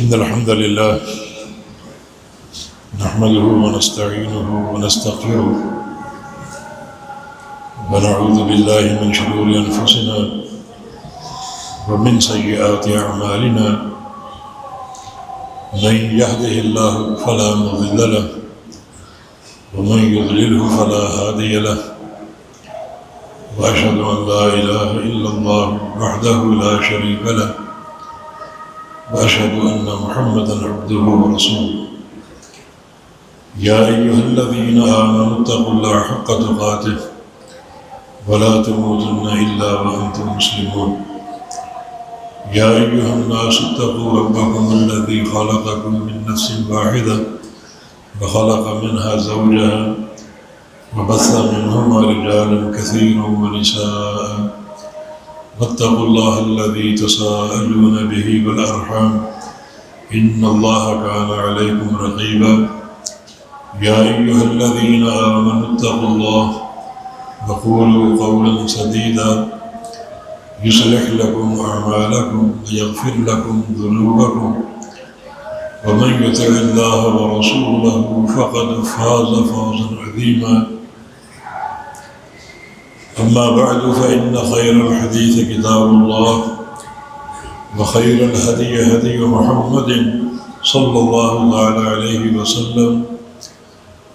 إن الحمد لله نحمده ونستعينه ونستغفره ونعوذ بالله من شرور أنفسنا ومن سيئات أعمالنا من يهده الله فلا مضل له ومن يضلله فلا هادي له وأشهد أن لا إله إلا الله وحده لا شريك له وأشهد أن محمدًا عبده ورسوله يا أيها الذين آمنوا اتقوا الله حق تقاته ولا تموتن إلا وأنتم مسلمون يا أيها الناس اتقوا ربكم الذي خلقكم من نفس واحدة وخلق منها زوجها وبث منهما رجالا كثيرا ونساء واتقوا الله الذي تساءلون به والأرحام إن الله كان عليكم رقيبا يا أيها الذين آمنوا اتقوا الله وقولوا قولا سديدا يصلح لكم أعمالكم ويغفر لكم ذنوبكم ومن يطع الله ورسوله فقد فاز فوزا عظيما أما بعد فإن خير الحديث كتاب الله وخير الهدي هدي محمد صلى الله تعالى عليه وسلم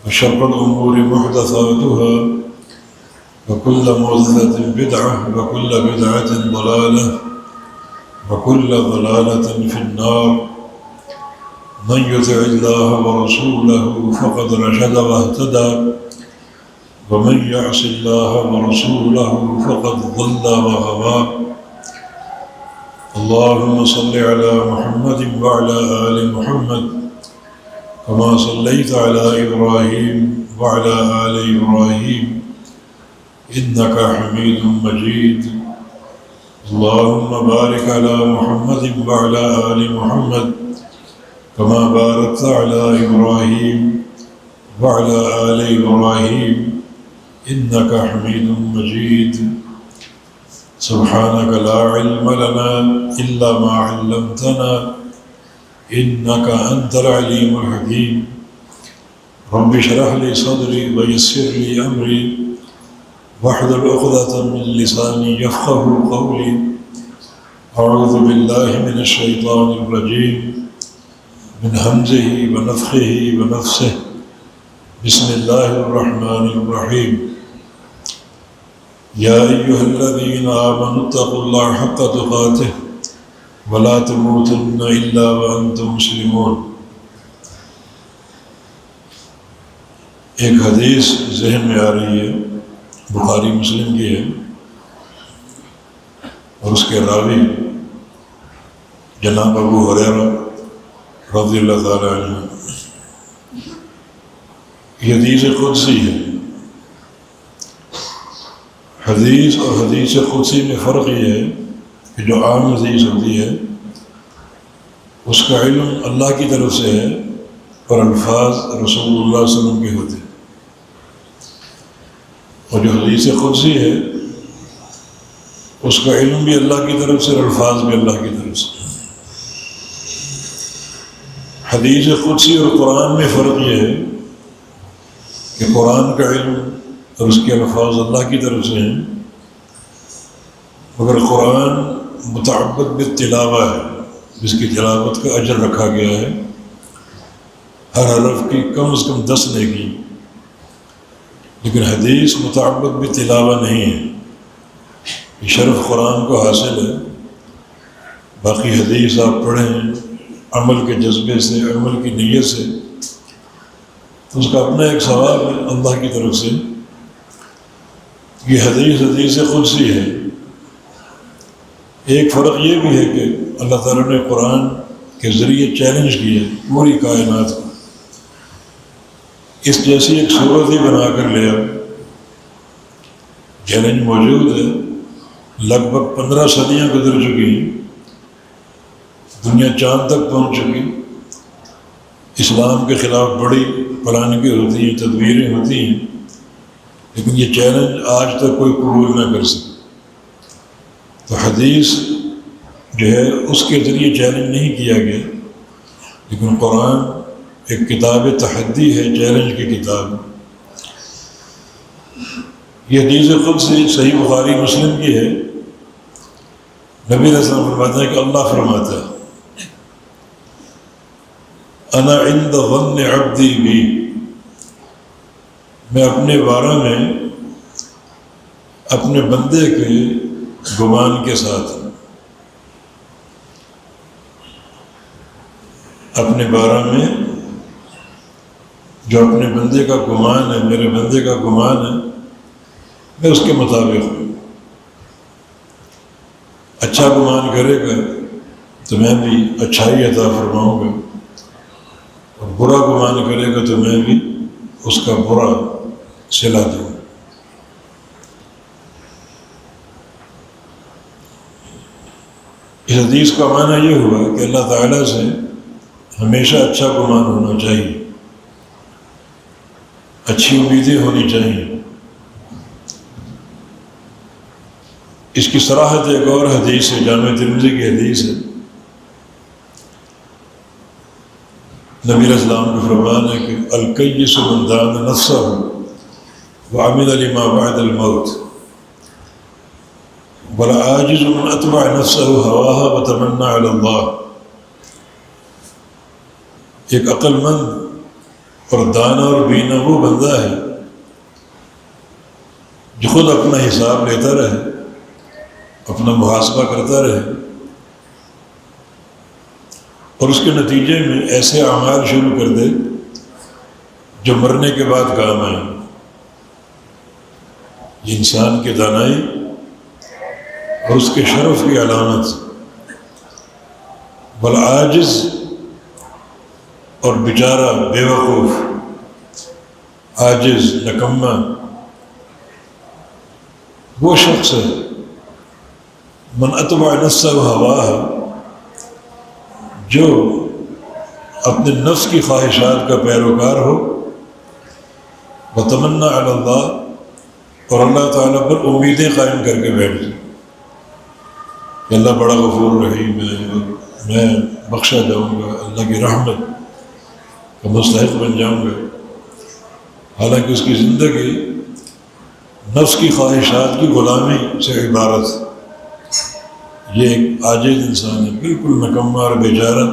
وشر الأمور محدثاتها وكل محدثة بدعة وكل بدعة ضلالة وكل ضلالة في النار من يطع الله ورسوله فقد رشد واهتدى ومن يعص الله ورسوله فقد ضل وغوى اللهم صل على محمد وعلى آل محمد كما صليت على إبراهيم وعلى آل إبراهيم إنك حميد مجيد اللهم بارك على محمد وعلى آل محمد كما باركت على إبراهيم وعلى آل إبراهيم إنك حميد مجيد سبحانك لا علم لنا إلا ما علمتنا إنك أنت العليم الحكيم رب اشرح لي صدري ويسر لي أمري واحلل عقدة من لساني يفقه قولي أعوذ بالله من الشيطان الرجيم من همزه ونفخه ونفسه بسم الله الرحمن الرحيم يا أيها الذين آمنوا اتقوا الله حق تقاته ولا تموتن إلا وأنتم مسلمون ایک حدیث ذہن میں آ رہی ہے، بخاری مسلم کی ہے، اور اس کے راوی جناب ابو ہریرہ رضی اللہ تعالیٰ عنہ۔ یہ حدیث قدسی ہے۔ حدیث اور حدیث قدسی میں فرق یہ ہے کہ جو عام حدیث ہوتی ہے اس کا علم اللہ کی طرف سے ہے اور الفاظ رسول اللہ صلی اللہ علیہ وسلم کے ہوتے ہیں، اور جو حدیث قدسی ہے اس کا علم بھی اللہ کی طرف سے اور الفاظ بھی اللہ کی طرف سے۔ حدیث قدسی اور قرآن میں فرق یہ ہے کہ قرآن کا علم اور اس کے الفاظ اللہ کی طرف سے ہیں، مگر قرآن متعبد بالتلاوہ ہے، جس کی تلاوت کا اجر رکھا گیا ہے، ہر حرف کی کم از کم 10 نیکی، لیکن حدیث متعبد بالتلاوہ نہیں ہے۔ یہ شرف قرآن کو حاصل ہے، باقی حدیث آپ پڑھیں عمل کے جذبے سے، عمل کی نیت سے، تو اس کا اپنا ایک ثواب ہے اللہ کی طرف سے۔ یہ حدیث قدسی ہے۔ ایک فرق یہ بھی ہے کہ اللہ تعالیٰ نے قرآن کے ذریعے چیلنج کیا پوری کائنات کو، اس جیسی ایک صورت ہی بنا کر لیا۔ چیلنج موجود ہے، لگ بھگ 15 صدیاں گزر چکی ہیں، دنیا چاند تک پہنچ چکی، اسلام کے خلاف بڑی پلاننگیں ہوتی ہیں، تدبیریں ہوتی ہیں، لیکن یہ چیلنج آج تک کوئی قبول نہ کر سکے۔ تو حدیث جو ہے اس کے ذریعے چیلنج نہیں کیا گیا، لیکن قرآن ایک کتاب تحدی ہے، چیلنج کی کتاب۔ یہ حدیث قدسی صحیح بخاری مسلم کی ہے۔ نبی علیہ السلام فرماتے ہیں کہ اللہ فرماتا ہے انا عند ظن عبدی بی، میں اپنے بارے میں اپنے بندے کے گمان کے ساتھ ہوں، اپنے بارے میں جو اپنے بندے کا گمان ہے، میرے بندے کا گمان ہے، میں اس کے مطابق ہوں۔ اچھا گمان کرے گا تو میں بھی اچھائی عطا فرماؤں گا، اور برا گمان کرے گا تو میں بھی اس کا برا صلہ دوں گا۔ اس حدیث کا معنی یہ ہوا کہ اللہ تعالیٰ سے ہمیشہ اچھا گمان ہونا چاہیے، اچھی امیدیں ہونی چاہیے۔ اس کی صراحت ایک اور حدیث ہے، جامع ترمذی کی حدیث ہے۔ نبی علیہ السلام کا فرمان ہے کہ الکیس من دان نفسہ وعمل لما بعد الموت والعاجز من اتبع نفسہ ہواها وتمنى علی اللہ۔ ایک عقل مند اور دانا اور بینا وہ بندہ ہے جو خود اپنا حساب لیتا رہے، اپنا محاسبہ کرتا رہے، اور اس کے نتیجے میں ایسے اعمال شروع کر دے جو مرنے کے بعد کام آئیں۔ یہ انسان کی دانائی اور اس کے شرف کی علامت۔ والعاجز، اور بیچارہ، بے وقوف، عاجز، نکمہ، وہ شخص ہے من اتبع نفسہ ہواها، جو اپنے نفس کی خواہشات کا پیروکار ہو، وتمنى علی اللہ، اور اللہ تعالیٰ پر امیدیں قائم کر کے بیٹھ جائے کہ اللہ بڑا غفور رحیم ہے، میں بخشا جاؤں گا، اللہ کی رحمت کا مستحق بن جاؤں گا، حالانکہ اس کی زندگی نفس کی خواہشات کی غلامی سے عبارت ہے۔ یہ ایک عاجز انسان ہے، بالکل نکمہ اور بیچارہ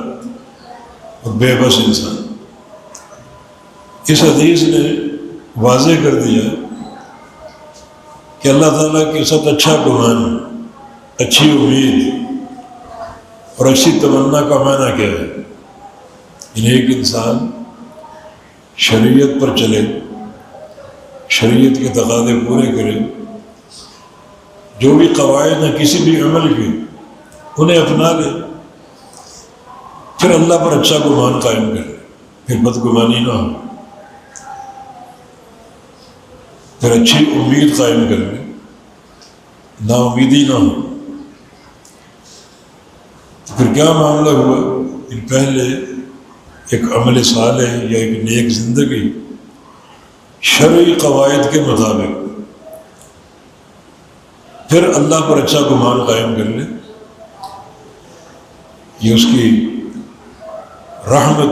اور بے بس انسان۔ اس حدیث نے واضح کر دیا کہ اللہ تعالیٰ کے ساتھ اچھا گمان، اچھی امید اور اچھی تمنا کا معنی کیا ہے۔ یعنی ایک انسان شریعت پر چلے، شریعت کے تقاضے پورے کرے، جو بھی قواعد ہیں کسی بھی عمل کے انہیں اپنا لے، پھر اللہ پر اچھا گمان قائم کرے، پھر بدگمانی نہ ہو، پھر اچھی امید قائم کر لے، نا امیدی نہ ہو۔ تو پھر کیا معاملہ ہوا؟ پہلے ایک عمل صالح یا ایک نیک زندگی شرعی قواعد کے مطابق، پھر اللہ پر اچھا گمان قائم کر لے، یہ اس کی رحمت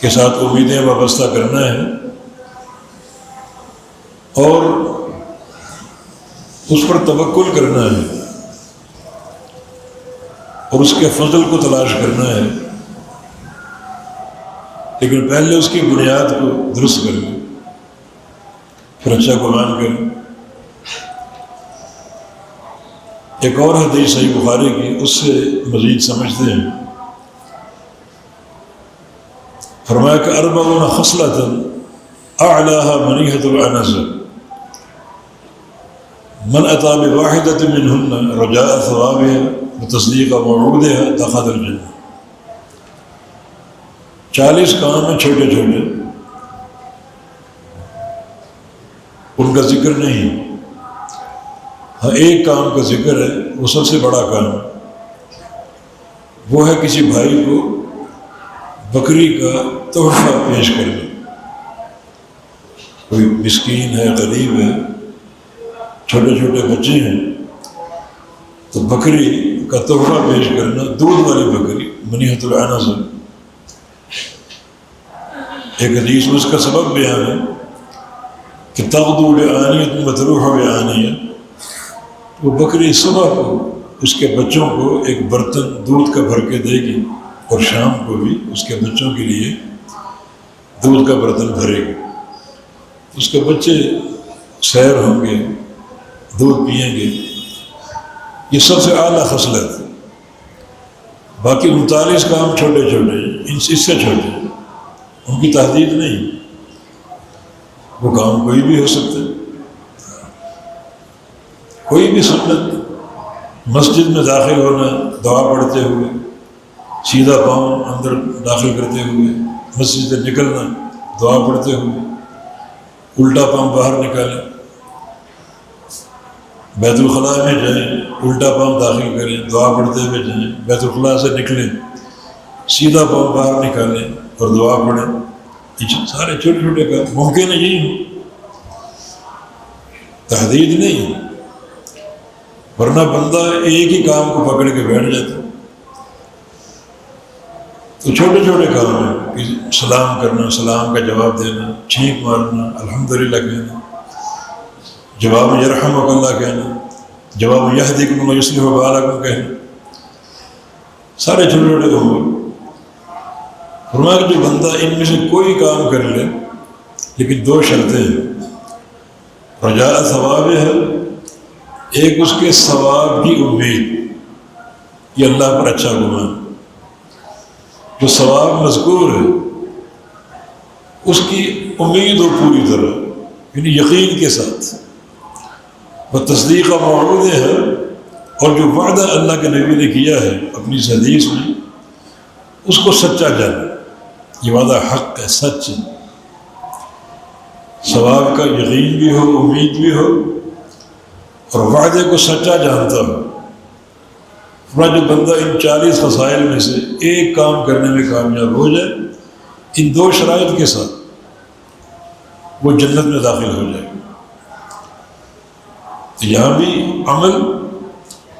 کے ساتھ امیدیں وابستہ کرنا ہے، اور اس پر توکل کرنا ہے، اور اس کے فضل کو تلاش کرنا ہے، لیکن پہلے اس کی بنیاد کو درست کر لیں، پھر اچھا گمان کریں۔ ایک اور حدیث صحیح بخاری کی، اس سے مزید سمجھتے ہیں۔ فرمایا کہ 40 خصلۃ اعلاها منیحۃ العنز، من اتى بواحدۃ منهن رجاء ثوابها وتصدیق موعودها دخل الجنہ۔ 40 کام ہیں چھوٹے چھوٹے، ان کا ذکر نہیں، ہاں ایک کام کا ذکر ہے، وہ سب سے بڑا کام ہے، وہ ہے کسی بھائی کو بکری کا تحفہ پیش کرنا۔ کوئی مسکین ہے، غریب ہے، چھوٹے چھوٹے بچے ہیں، تو بکری کا تحفہ پیش کرنا، دودھ والی بکری، منیحۃ العنز، ایک حدیث میں اس کا سبب بیان ہے کہ تغدو بعانیۃ وتروح بعانیۃ، وہ بکری صبح کو اس کے بچوں کو ایک برتن دودھ کا بھر کے دے گی اور شام کو بھی اس کے بچوں کے لیے دودھ کا برتن بھرے گی، اس کے بچے سیر ہوں گے، دودھ پئیں گے۔ یہ سب سے اعلیٰ خصلت ہے۔ باقی 39 کام چھوٹے چھوٹے ہیں، اس سے چھوٹے ہیں، ان کی تحدید نہیں، وہ کام کوئی بھی ہو سکتا ہے۔ کوئی بھی سنت، مسجد میں داخل ہونا دعا پڑھتے ہوئے، سیدھا پاؤں اندر داخل کرتے ہوئے، مسجد سے نکلنا دعا پڑھتے ہوئے، الٹا پاؤں باہر نکالیں، بیت الخلاء میں جائیں الٹا پاؤں داخل کریں، دعا پڑھتے ہوئے جائیں، بیت الخلاء سے نکلیں سیدھا پاؤں باہر نکالیں اور دعا پڑھیں۔ یہ سارے چھوٹے چھوٹے کام ممکن ہے، یہی ہو، تحدید نہیں، ورنہ بندہ ایک ہی کام کو پکڑ کے بیٹھ جاتا۔ تو چھوٹے چھوٹے کام ہیں کہ سلام کرنا، سلام کا جواب دینا، چھینک مارنا، الحمدللہ کہنا، جواب یرحمک اللہ کہنا، جواب یہدیکم ویصلح بالکم کہنا، سارے چھوٹے چھوٹے کام۔ فرمایا کہ جو بندہ ان میں سے کوئی کام کر لے، لیکن 2 شرطیں ہیں، رجاء ثواب ہے، ایک اس کے ثواب کی امید، یہ اللہ پر اچھا گمان، جو ثواب مذکور ہے اس کی امید ہو پوری طرح، یعنی یقین کے ساتھ، وہ تصدیق موعود ہے، اور جو وعدہ اللہ کے نبی نے کیا ہے اپنی اس حدیث میں اس کو سچا جانا، یہ وعدہ حق ہے، سچ ہے، ثواب کا یقین بھی ہو، امید بھی ہو، اور وعدے کو سچا جانتا ہو۔ جو بندہ ان 40 خصائل میں سے ایک کام کرنے میں کامیاب ہو جائے، ان 2 شرائط کے ساتھ وہ جنت میں داخل ہو جائے۔ تو یہاں بھی عمل،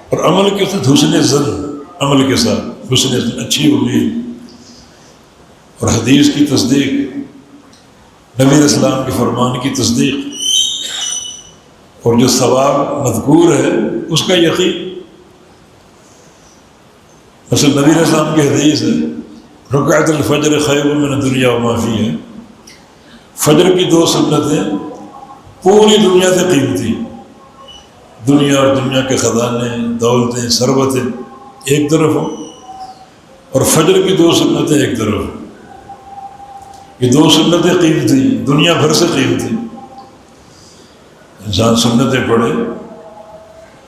اور عمل کے ساتھ حسن ظن، عمل کے ساتھ حسن ظن، اچھی امید اور حدیث کی تصدیق، نبی علیہ السلام کے فرمان کی تصدیق، اور جو ثواب مذکور ہے اس کا یقین۔ مثلا نبی علیہ السلام کی حدیث ہے، رکعت الفجر خیر من الدنیا وما فیہا، فجر کی 2 سنتیں پوری دنیا سے قیمتی، دنیا اور دنیا کے خزانے، دولتیں، ثروتیں ایک طرف ہوں، اور فجر کی 2 سنتیں ایک طرف ہوں۔ یہ 2 سنتیں قیمتی، دنیا بھر سے قیمتی۔ انسان سنتیں پڑھے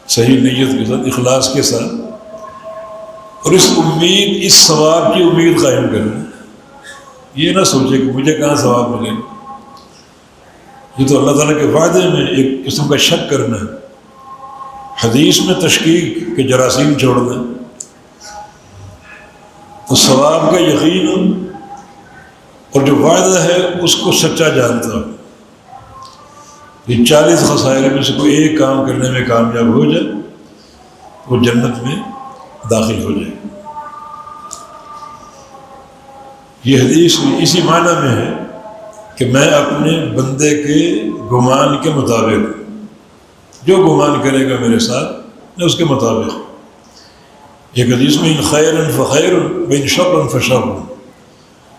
صحیح نیت کے ساتھ، اخلاص کے ساتھ، اور اس امید، اس ثواب کی امید قائم کرنا، یہ نہ سوچے کہ مجھے کہاں ثواب ملے گا۔ یہ تو اللہ تعالیٰ کے وعدے میں ایک قسم کا شک کرنا ہے، حدیث میں تشکیک کے جراثیم چھوڑنا، تو ثواب کا یقین ہو، اور جو وعدہ ہے اس کو سچا جانتا ہو۔ یہ 40 خصائل میں سے کوئی ایک کام کرنے میں کامیاب ہو جائے، وہ جنت میں داخل ہو جائے۔ یہ حدیث اسی معنی میں ہے کہ میں اپنے بندے کے گمان کے مطابق، جو گمان کرے گا میرے ساتھ میں اس کے مطابق۔ ایک حدیث میں ان خیر فخیر وان شر فشر،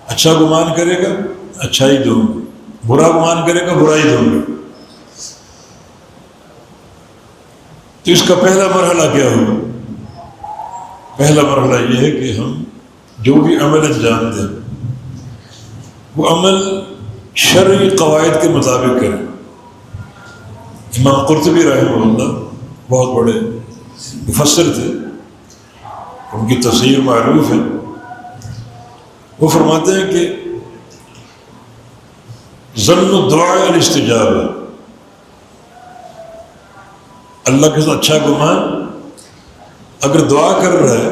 اچھا گمان کرے گا اچھائی دوں گا، برا گمان کرے گا برائی دوں گا۔ تو اس کا پہلا مرحلہ کیا ہوگا؟ پہلا مرحلہ یہ ہے کہ ہم جو بھی عمل انجام دیں وہ عمل شرعی قواعد کے مطابق کریں۔ امام قرطبی رحمہ اللہ بہت بڑے مفسر تھے، ان کی تفسیر معروف ہے۔ وہ فرماتے ہیں کہ ظن الدعاء الاستجابہ، اللہ کے ساتھ اچھا گمان، اگر دعا کر رہا ہے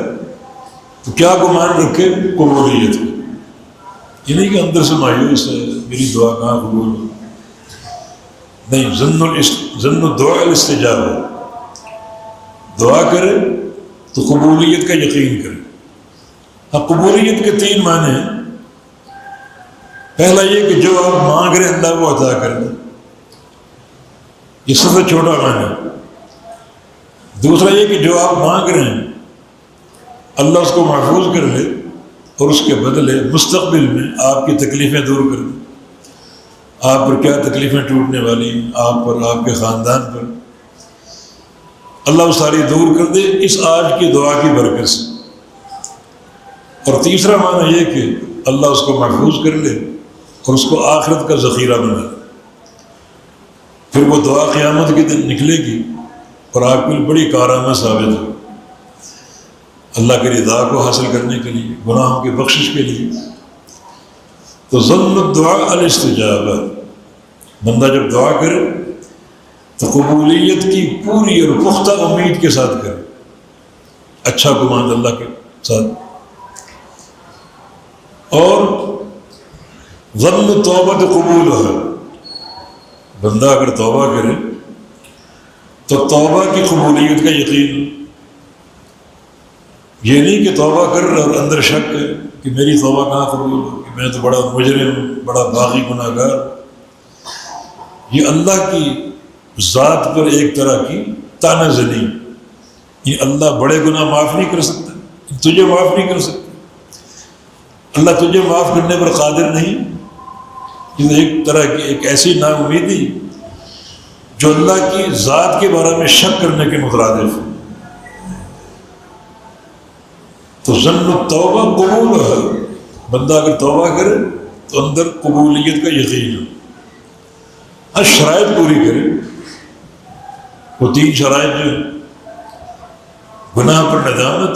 تو کیا گمان رکھے؟ قبولیت کو، یہ نہیں کہ اندر سے مایوس ہے میری دعا کہاں قبول ہو، نہیں، ظن الدعاء الاستجابہ، دعا کرے تو قبولیت کا یقین کرے۔ اب قبولیت کے 3 معنی ہیں۔ پہلا یہ کہ جو آپ مانگ رہے ہیں اللہ وہ عطا کر دے، یہ سب سے چھوٹا معنی ہے۔ دوسرا یہ کہ جو آپ مانگ رہے ہیں اللہ اس کو محفوظ کر لے اور اس کے بدلے مستقبل میں آپ کی تکلیفیں دور کر دے۔ آپ پر کیا تکلیفیں ٹوٹنے والی ہیں، آپ پر، آپ کے خاندان پر، اللہ وہ ساری دور کر دے اس آج کی دعا کی برکت سے۔ اور تیسرا معنی یہ کہ اللہ اس کو محفوظ کر لے اور اس کو آخرت کا ذخیرہ بنا لے، پھر وہ دعا قیامت کے دن نکلے گی اور آپ کی بڑی کارآمد ثابت ہو، اللہ کی رضا کو حاصل کرنے کے لیے، گناہوں کی بخشش کے لیے۔ تو ظن الدعاء الاستجابہ، بندہ جب دعا کرے تو قبولیت کی پوری اور پختہ امید کے ساتھ کرے، اچھا گمان اللہ کے ساتھ۔ اور ظن توبہ قبول ہے، بندہ اگر توبہ کرے تو توبہ کی قبولیت کا یقین، یہ نہیں کہ توبہ کر رہا اور اندر شک ہے کہ میری توبہ کہاں قبول ہو، کہ میں تو بڑا مجرم ہوں، بڑا باغی گناہ گار۔ یہ اللہ کی ذات پر ایک طرح کی طعنہ زنی، یہ اللہ بڑے گناہ معاف نہیں کر سکتا، تجھے معاف نہیں کر سکتا، اللہ تجھے معاف کرنے پر قادر نہیں۔ یہ ایک طرح کی ایک ایسی نا امیدی جو اللہ کی ذات کے بارے میں شک کرنے کے مترادف ہے۔ تو ظن التوبہ قبول ہے، بندہ اگر توبہ کرے تو اندر قبولیت کا یقین ہے، ہر شرائط پوری کرے۔ وہ تین شرائط جو گناہ پر ندامت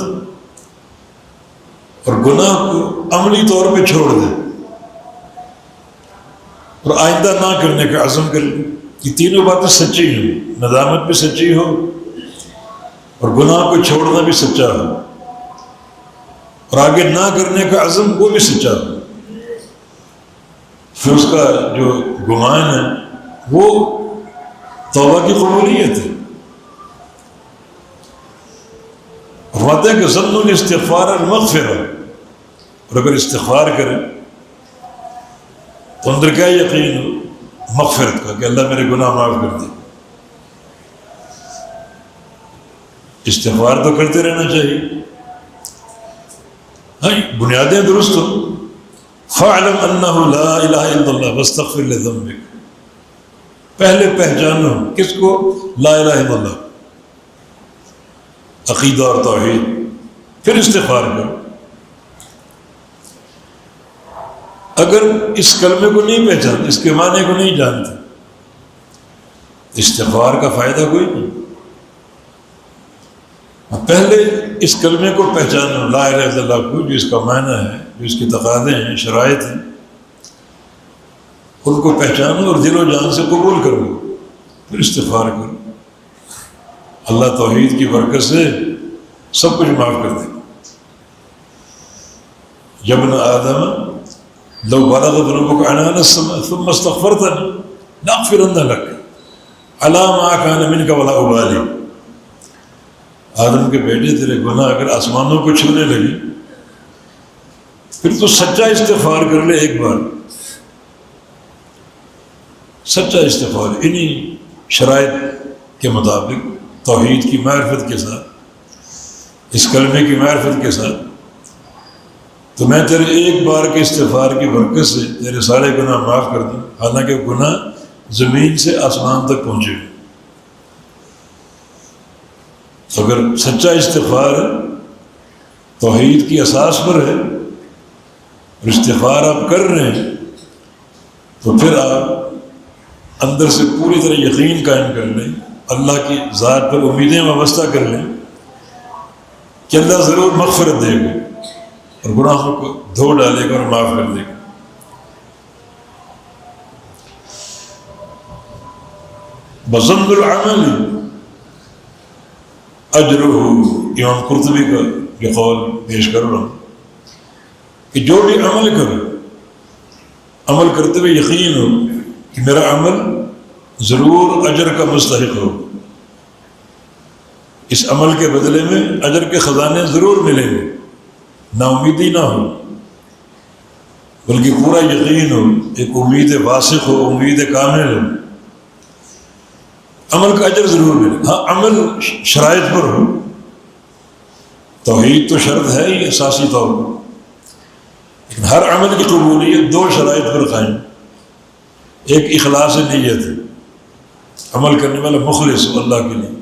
اور گناہ کو عملی طور پہ چھوڑ دے اور آئندہ نہ کرنے کا عزم کر لے، یہ تینوں باتیں سچی ہیں، ندامت بھی سچی ہو اور گناہ کو چھوڑنا بھی سچا ہو اور آگے نہ کرنے کا عزم وہ بھی سچا ہو، پھر اس کا جو گمان ہے وہ توبہ کی قبولیت ہے۔ فرماتے ہیں کہ ظن الاستغفار المغفرہ، اور اگر استغفار کرے تو اندر کیا یقین ہو؟ مغفرت کا، کہ اللہ میرے گناہ معاف کر دے۔ استغفار تو کرتے رہنا چاہیے، ہاں بنیادیں درست ہو۔ فاعلم انہ لا الہ الا اللہ واستغفر لذنبک، پہلے پہچانو کس کو؟ لا الہ الا اللہ، عقیدہ اور توحید، پھر استغفار کرو۔ اگر اس کلمے کو نہیں پہچانتے، اس کے معنی کو نہیں جانتے، استغفار کا فائدہ کوئی نہیں۔ پہلے اس کلمے کو پہچانو، لا الہ الا اللہ کو، جو اس کا معنی ہے، جو اس کے تقاضے ہیں، شرائط ہیں، ان کو پہچانو اور دل و جان سے قبول کرو، پھر استغفار کرو۔ اللہ توحید کی برکت سے سب کچھ معاف کر دے۔ یا ابن آدم لو بلغ ذنوبک عنان السماء ثم استغفرتنی لاغفرن لک علی ما کان منک ولا ابالی، آدم کے بیٹے تیرے گناہ اگر آسمانوں کو چھونے لگی، پھر تو سچا استغفار کر لے ایک بار، سچا استغفار انہی شرائط کے مطابق، توحید کی معرفت کے ساتھ، اس کلمے کی معرفت کے ساتھ، تو میں تیرے ایک بار کے استغفار کی برکت سے تیرے سارے گناہ معاف کر دوں، حالانکہ گناہ زمین سے آسمان تک پہنچے۔ اگر سچا استغفار ہے، توحید کی اساس پر ہے، اور استغفار آپ کر رہے ہیں، تو پھر آپ اندر سے پوری طرح یقین قائم کر لیں، اللہ کی ذات پر امیدیں وابستہ کر لیں کہ اللہ ضرور مغفرت دے گا اور گناہوں کو دھو ڈالے گا اور معاف کر دے گا۔ بظن العمل اجرہ، امام قرطبی کا یہ قول پیش کر رہا ہوں کہ جو بھی عمل کرو، عمل کرتے ہوئے یقین ہو کہ میرا عمل ضرور اجر کا مستحق ہو، اس عمل کے بدلے میں اجر کے خزانے ضرور ملیں گے، نا امیدی نہ ہو، بلکہ پورا یقین ہو، ایک امید واسق ہو، امید کامل ہو، عمل کا اجر ضرور ملے۔ ہاں عمل شرائط پر ہو، توحید تو شرط ہے ہی اساسی طور پر، لیکن ہر عمل کی قبولیت دو شرائط پر قائم۔ ایک اخلاص نیت ہے، عمل کرنے والا مخلص ہو اللہ کے لیے،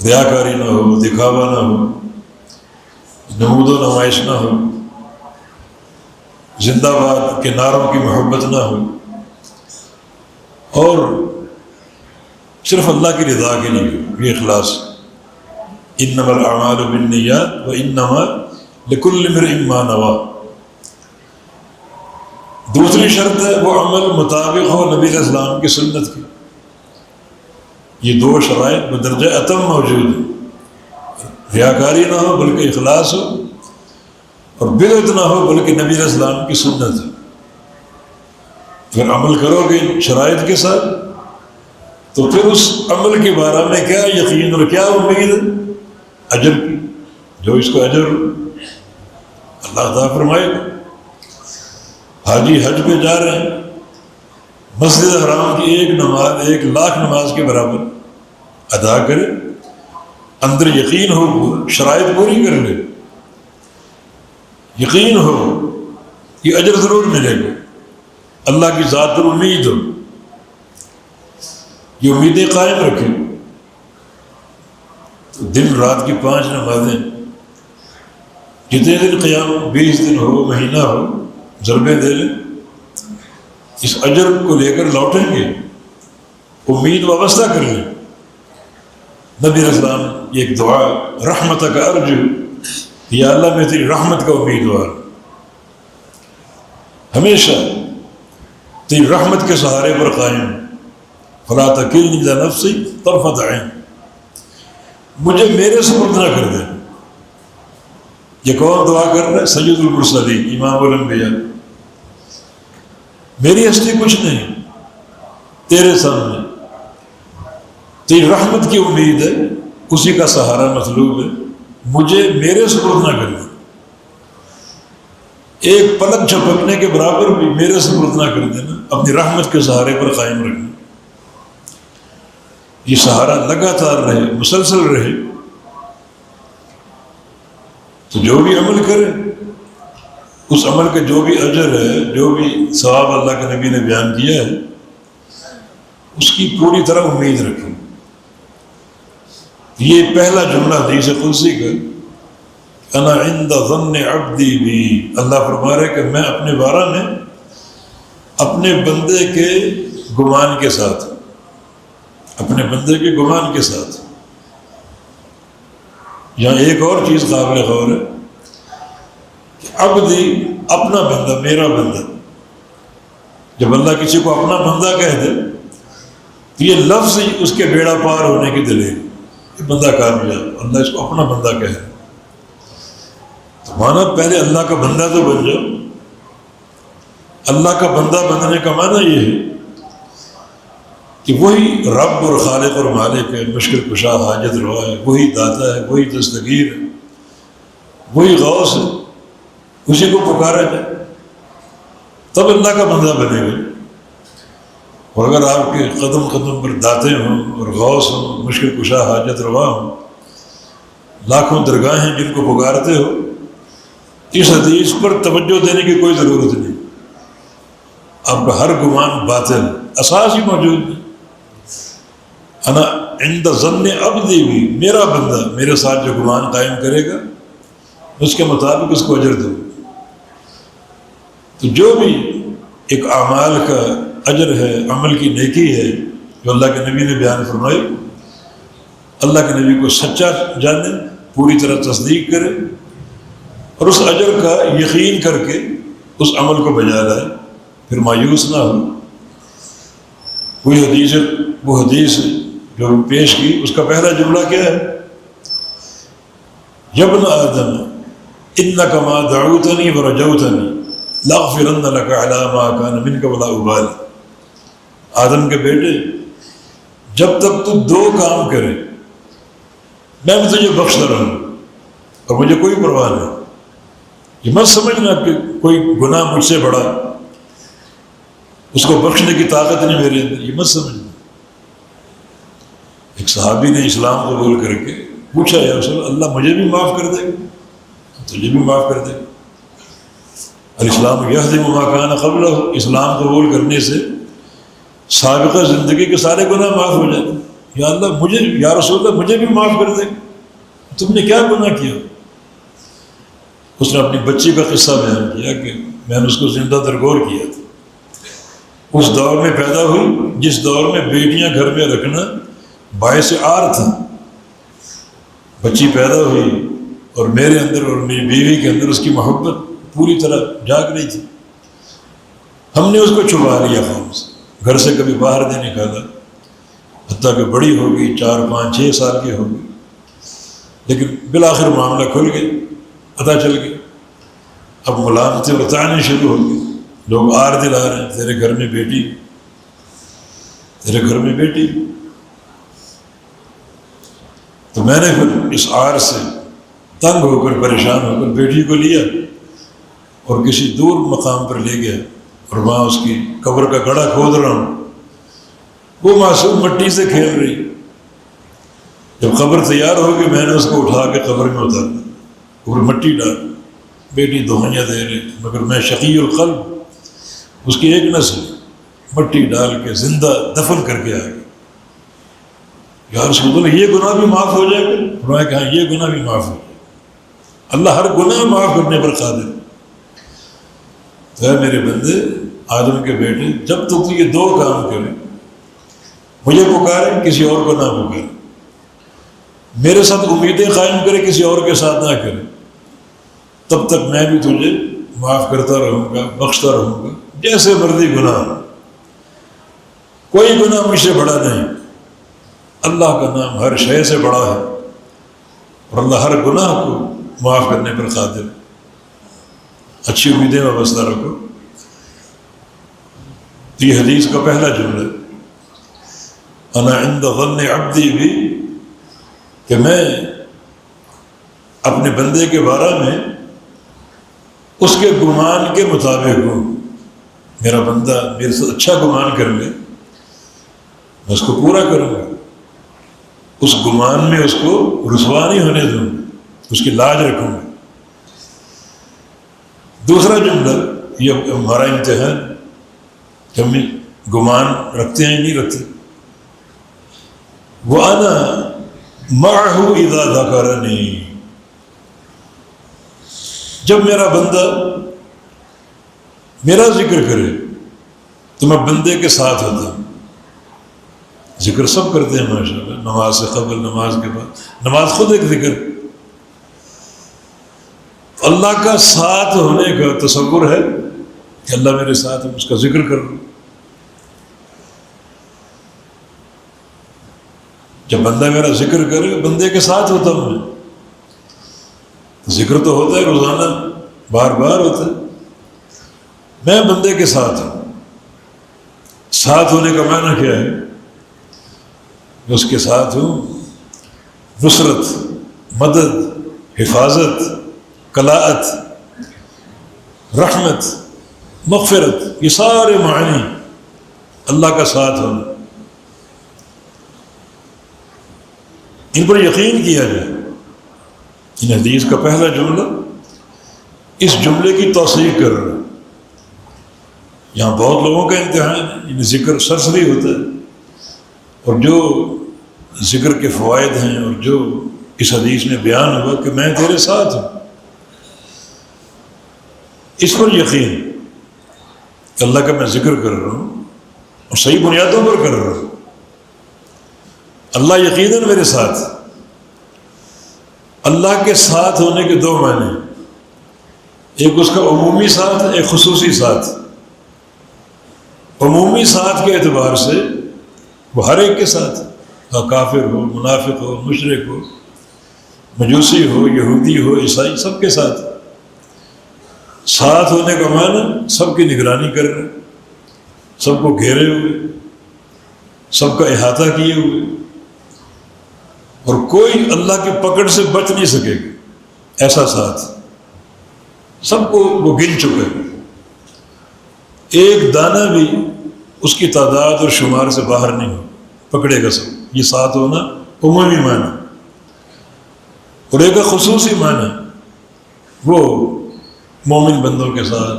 ریاکاری نہ ہو، دکھاوا نہ ہو، نمود و نمائش نہ ہو، زندہ باد کے نعروں کی محبت نہ ہو، اور صرف اللہ کی رضا کے لیے یہ اخلاص۔ انما الاعمال بالنیات وانما لکل امرئ ما نویٰ۔ دوسری شرط ہے وہ عمل مطابق ہو نبی علیہ السلام کی سنت کی۔ یہ دو شرائط بدرجہ اتم موجود ہیں، ریاکاری نہ ہو بلکہ اخلاص ہو، اور بدعت نہ ہو بلکہ نبی علیہ السلام کی سنت ہے۔ اگر عمل کرو گے شرائط کے ساتھ تو پھر اس عمل کے بارے میں کیا یقین اور کیا امید ہے؟ اجر کی، جو اس کو اجر اللہ تعالیٰ فرمائے گا۔ حاجی حج پہ جا رہے ہیں، مسجد حرام کی ایک نماز 1,00,000 نماز کے برابر ادا کرے، اندر یقین ہو، شرائط پوری کر لے، یقین ہو یہ اجر ضرور ملے گا، اللہ کی ذات پر امید ہو، یہ امیدیں قائم رکھے۔ دن رات کی 5 نمازیں، جتنے دن قیام، 20 دن ہو، مہینہ ہو، ضربیں دے لیں، اس اجر کو لے کر لوٹیں گے، امید وابستہ کر لیں۔ نبی علیہ السلام یہ ایک دعا، رحمتک ارجو، یا اللہ میں تیری رحمت کا امیدوار، ہمیشہ تیری رحمت کے سہارے پر قائم، فلا تکلنی الی نفسی طرفۃ عین، مجھے میرے سپرد نہ کر دے۔ یہ کون دعا کر رہا ہے؟ سید المرسلین، امام الانبیاء۔ میری ہستی کچھ نہیں، تیرے سامنے تیری رحمت کی امید ہے، اسی کا سہارا مطلوب ہے، مجھے میرے سپرد نہ کر دے، ایک پلک جھپکنے کے برابر بھی میرے سپرد نہ کر دینا، اپنی رحمت کے سہارے پر قائم رکھنا۔ یہ سہارا لگاتار رہے، مسلسل رہے، تو جو بھی عمل کرے اس عمل کا جو بھی اجر ہے، جو بھی ثواب اللہ کے نبی نے بیان کیا ہے، اس کی پوری طرح امید رکھیں۔ یہ پہلا جملہ حدیث قدسی کا، انا عند ظن عبدی بی، اللہ فرما رہے کہ میں اپنے بارے میں اپنے بندے کے گمان کے ساتھ، اپنے بندے کے گمان کے ساتھ۔ یہاں ایک اور چیز قابل غور ہے کہ عبدی اپنا بندہ، میرا بندہ، جب اللہ کسی کو اپنا بندہ کہہ دے تو یہ لفظ ہی اس کے بیڑا پار ہونے کی دلیل، یہ بندہ کامیاب، اللہ اس کو اپنا بندہ کہہ دے۔ تو مانا پہلے اللہ کا بندہ تو بن جاؤ۔ اللہ کا بندہ بننے کا معنی یہ ہے کہ وہی رب اور خالق اور مالک ہے، مشکل کشا، حاجت روا ہے، وہی داتا ہے، وہی دستگیر ہے، وہی غوث ہے، اسی کو پکارا جائے تب اللہ کا بندہ بنے گا۔ اور اگر آپ کے قدم قدم پر داتے ہوں اور غوث ہوں، مشکل کشا، حاجت روا ہوں، لاکھوں درگاہیں جن کو پکارتے ہو، اس حدیث پر توجہ دینے کی کوئی ضرورت نہیں، آپ کا ہر گمان باطل، اساس ہی موجود ہے۔ انا عند ظن عبدی بھی، میرا بندہ میرے ساتھ جو گمان قائم کرے گا اس کے مطابق اس کو اجر دوں۔ تو جو بھی ایک اعمال کا اجر ہے، عمل کی نیکی ہے جو اللہ کے نبی نے بیان فرمائی، اللہ کے نبی کو سچا جانے، پوری طرح تصدیق کرے، اور اس اجر کا یقین کر کے اس عمل کو بجا لائے، پھر مایوس نہ ہو۔ وہ حدیث جو پیش کی، اس کا پہلا جملہ کیا ہے؟ یا ابن آدم انک ما دعوتنی ورجوتنی لاغفرن لک علی ما کان منک ولا ابالی۔ آدم کے بیٹے، جب تک تو 2 کام کرے میں تجھے بخشتا رہوں اور مجھے کوئی پرواہ نہیں۔ یہ مت سمجھنا کہ کوئی گناہ مجھ سے بڑا، اس کو بخشنے کی طاقت نہیں میرے اندر، یہ مت سمجھنا۔ ایک صحابی نے اسلام قبول کر کے پوچھا، یا رسول اللہ، اللہ مجھے بھی معاف کر دے گا؟ تجھے بھی معاف کر دے گا۔ الاسلام یہدم ما کان قبلہ، اسلام قبول کرنے سے سابقہ زندگی کے سارے گناہ معاف ہو جاتے ہیں۔ یا اللہ مجھے، یا رسول اللہ مجھے بھی معاف کر دے گا، تم نے کیا گناہ کیا؟ اس نے اپنی بچی کا قصہ بیان کیا کہ میں نے اس کو زندہ درگور کیا تھا۔ اس دور میں پیدا ہوئی جس دور میں بیٹیاں گھر میں رکھنا باعث عار تھا۔ بچی پیدا ہوئی اور میرے اندر اور میری بیوی کے اندر اس کی محبت پوری طرح جاگ رہی تھی۔ ہم نے اس کو چھپا لیا قوم سے، گھر سے کبھی باہر نہیں نکالا، حتیٰ کہ بڑی ہو گئی، 4 5 6 سال کی ہو گئی، لیکن بالآخر معاملہ کھل گیا، پتہ چل گیا۔ اب ملامتیں بتانے شروع ہو گئی، لوگ آر دلا رہے ہیں، تیرے گھر میں بیٹی، تیرے گھر میں بیٹی۔ تو میں نے پھر اس آر سے تنگ ہو کر، پریشان ہو کر بیٹی کو لیا اور کسی دور مقام پر لے گیا، اور وہاں اس کی قبر کا گڑھا کھود رہا ہوں۔ وہ معصوم مٹی سے کھیل رہی۔ جب قبر تیار ہوگی میں نے اس کو اٹھا کے قبر میں اتار دیا، اور مٹی ڈال، بیٹی دعائیاں دے رہی، مگر میں شقی القلب، اس کی ایک نسل مٹی ڈال کے زندہ دفن کر کے آ گئی۔ یا رسول اللہ یہ گناہ بھی معاف ہو جائے گا؟ فرمایا کہ ہاں یہ گناہ بھی معاف ہو جائے گا، اللہ ہر گناہ معاف کرنے پر قادر ہے۔ تو اے میرے بندے، آدم کے بیٹے، جب تک یہ 2 کام کرے، مجھے پکارے، کسی اور کو نہ پکارے، میرے ساتھ امیدیں قائم کرے، کسی اور کے ساتھ نہ کرے، تب تک میں بھی تجھے معاف کرتا رہوں گا، بخشتا رہوں گا، جیسے مرضی گناہ۔ کوئی گناہ مجھ سے بڑا نہیں، اللہ کا نام ہر شے سے بڑا ہے، اور اللہ ہر گناہ کو معاف کرنے پر قادر ہے۔ اچھی امیدیں وابستہ رکھو۔ تو یہ حدیث کا پہلا جملہ، انا عند ظن عبدی بھی، کہ میں اپنے بندے کے بارے میں اس کے گمان کے مطابق ہوں۔ میرا بندہ میرے سے اچھا گمان کر لے، میں اس کو پورا کروں گا، اس گمان میں اس کو رسوا نہیں ہونے دوں گا، اس کی لاج رکھوں گا۔ دوسرا جملہ، یہ ہمارا امتحان کہ ہم گمان رکھتے ہیں نہیں رکھتے۔ وَأَنَا مَعَهُ إِذَا ذَكَرَنِي، جب میرا بندہ میرا ذکر کرے تو میں بندے کے ساتھ ہوتا ہوں۔ ذکر سب کرتے ہیں ماشاءاللہ، نماز سے قبل، نماز کے بعد، نماز خود ایک ذکر۔ اللہ کا ساتھ ہونے کا تصور ہے کہ اللہ میرے ساتھ ہے، اس کا ذکر کر رہا ہوں۔ جب بندہ میرا ذکر کرے، بندے کے ساتھ ہوتا ہوں میں۔ ذکر تو ہوتا ہے روزانہ، بار بار ہوتا ہے، میں بندے کے ساتھ ہوں۔ ساتھ ہونے کا معنی کیا ہے؟ میں اس کے ساتھ ہوں، نصرت، مدد، حفاظت، کلاءت، رحمت، مغفرت، یہ سارے معنی اللہ کا ساتھ ہونا، ان پر یقین کیا جائے۔ ان حدیث کا پہلا جملہ اس جملے کی توثیق کر رہا ہے۔ یہاں بہت لوگوں کا امتحان ہے، انہیں ذکر سرسری ہوتا ہے، اور جو ذکر کے فوائد ہیں اور جو اس حدیث میں بیان ہوا کہ میں تیرے ساتھ ہوں، اس پر یقین کہ اللہ کا میں ذکر کر رہا ہوں اور صحیح بنیادوں پر کر رہا ہوں، اللہ یقیناً میرے ساتھ۔ اللہ کے ساتھ ہونے کے 2 معنی، ایک اس کا عمومی ساتھ، ایک خصوصی ساتھ۔ عمومی ساتھ کے اعتبار سے وہ ہر ایک کے ساتھ، کافر ہو، منافق ہو، مشرک ہو، مجوسی ہو، یہودی ہو، عیسائی، سب کے ساتھ۔ ساتھ ہونے کا معنی سب کی نگرانی کر رہے، سب کو گھیرے ہوئے، سب کا احاطہ کیے ہوئے، اور کوئی اللہ کی پکڑ سے بچ نہیں سکے گا، ایسا ساتھ۔ سب کو وہ گن چکے، ایک دانہ بھی اس کی تعداد اور شمار سے باہر نہیں ہو، پکڑے گا سب۔ یہ ساتھ ہونا عمومی معنی، اور ایک خصوصی معنی وہ مومن بندوں کے ساتھ،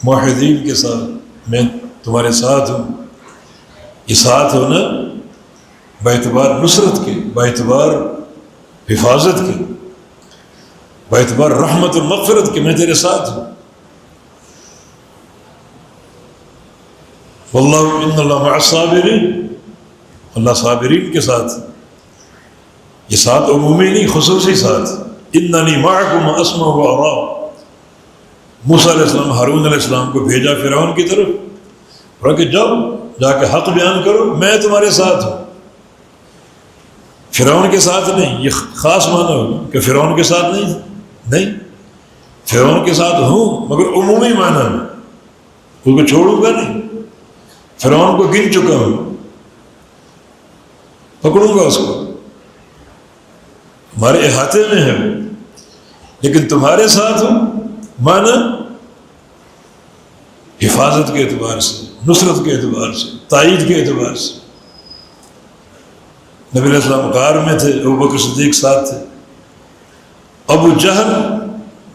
موحدین کے ساتھ، میں تمہارے ساتھ ہوں۔ یہ ساتھ ہونا باعتبار نصرت کے، باعتبار حفاظت کے، باعتبار رحمت اور مغفرت کے، میں تیرے ساتھ ہوں۔ واللہ ان اللہ مع الصابرین، اللہ صابرین کے ساتھ۔ یہ ساتھ عمومی نہیں، خصوصی ساتھ۔ اننی معکم اسمع و ارا، موسیٰ علیہ السلام ہارون علیہ السلام کو بھیجا فرعون کی طرف، اور کہ جاؤ جا کے حق بیان کرو، میں تمہارے ساتھ ہوں۔ فرعون کے ساتھ نہیں، یہ خاص معنی ہوگا کہ فرعون کے ساتھ نہیں، فرعون کے ساتھ ہوں مگر عمومی معنی میں، اس کو چھوڑوں گا نہیں۔ فرعون کو گن چکا ہوں، پکڑوں گا اس کو، ہمارے احاطے میں ہے وہ، لیکن تمہارے ساتھ ہوں معنی حفاظت کے اعتبار سے، نصرت کے اعتبار سے، تائید کے اعتبار سے۔ نبی علیہ السلام غار میں تھے، ابوبکر صدیق ساتھ تھے، ابو جہل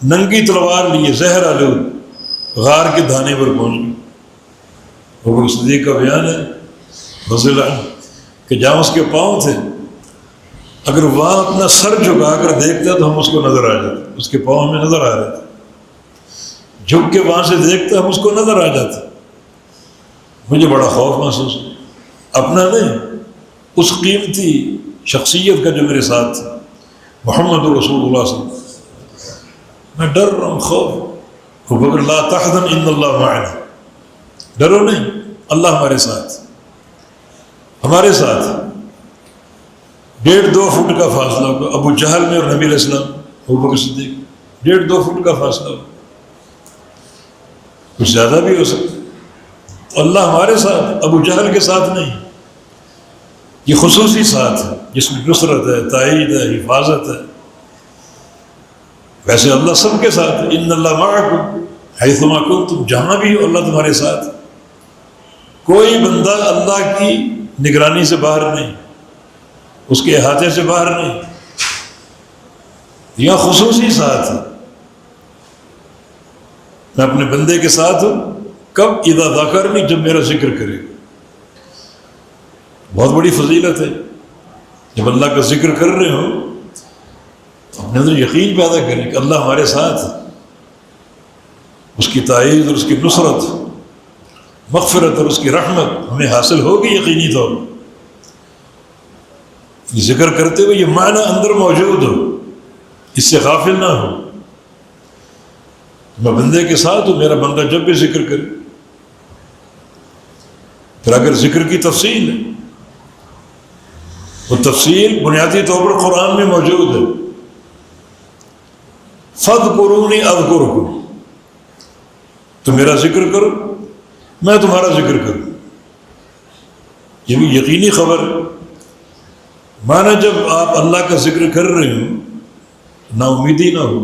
ننگی تلوار لیے زہر آلود غار کے دھانے پر پہنچ گئے۔ ابوبکر صدیق کا بیان ہے رضی اللہ عنہ کہ جہاں اس کے پاؤں تھے، اگر وہاں اپنا سر جھکا کر دیکھتا تو ہم اس کو نظر آ جاتے، اس کے پاؤں ہمیں نظر آ رہے تھے، جھک کے وہاں سے دیکھتا ہم اس کو نظر آ جاتے۔ مجھے بڑا خوف محسوس ہوا، اپنا نہیں، اس قیمتی شخصیت کا جو میرے ساتھ تھا، محمد رسول اللہ صلی اللہ علیہ وسلم۔ میں ڈر رہا ہوں، خوف۔ ابوبکر لا تحزن ان اللہ معنا، ڈرو نہیں، اللہ ہمارے ساتھ، ہمارے ساتھ۔ 1.5-2 فٹ کا فاصلہ ہوگا ابو جہل میں اور نبی علیہ السلام، ابوبکر صدیق، 1.5-2 فٹ کا فاصلہ ہوگا، کچھ زیادہ بھی ہو سکتا۔ اللہ ہمارے ساتھ، ابو جہل کے ساتھ نہیں۔ یہ خصوصی ساتھ ہے جس میں نصرت ہے، تائید ہے، حفاظت ہے۔ ویسے اللہ سب کے ساتھ ہے، ان اللہ معکم حیثما کنتم، جہاں بھی ہو اللہ تمہارے ساتھ۔ کوئی بندہ اللہ کی نگرانی سے باہر نہیں، اس کے احاطے سے باہر نہیں، یہاں خصوصی ساتھ ہے۔ میں اپنے بندے کے ساتھ ہوں، کب؟ اذا ذکرنی، جب میرا ذکر کرے۔ بہت بڑی فضیلت ہے، جب اللہ کا ذکر کر رہے ہوں تو اپنے اندر یقین پیدا کریں کہ اللہ ہمارے ساتھ ہے، اس کی تائید اور اس کی نصرت، مغفرت اور اس کی رحمت ہمیں حاصل ہوگی یقینی طور پر۔ یہ ذکر کرتے ہوئے یہ معنی اندر موجود ہو، اس سے غافل نہ ہو۔ میں بندے کے ساتھ ہوں، میرا بندہ جب بھی ذکر کرے۔ پھر اگر ذکر کی تفصیل ہے، وہ تفصیل بنیادی طور پر قرآن میں موجود ہے۔ فَاذْكُرُونِي أَذْكُرْكُمْ، تو میرا ذکر کرو، میں تمہارا ذکر کروں۔ یہ بھی یقینی خبر ہے۔ مانا جب آپ اللہ کا ذکر کر رہے ہوں، نا امیدی نہ ہو،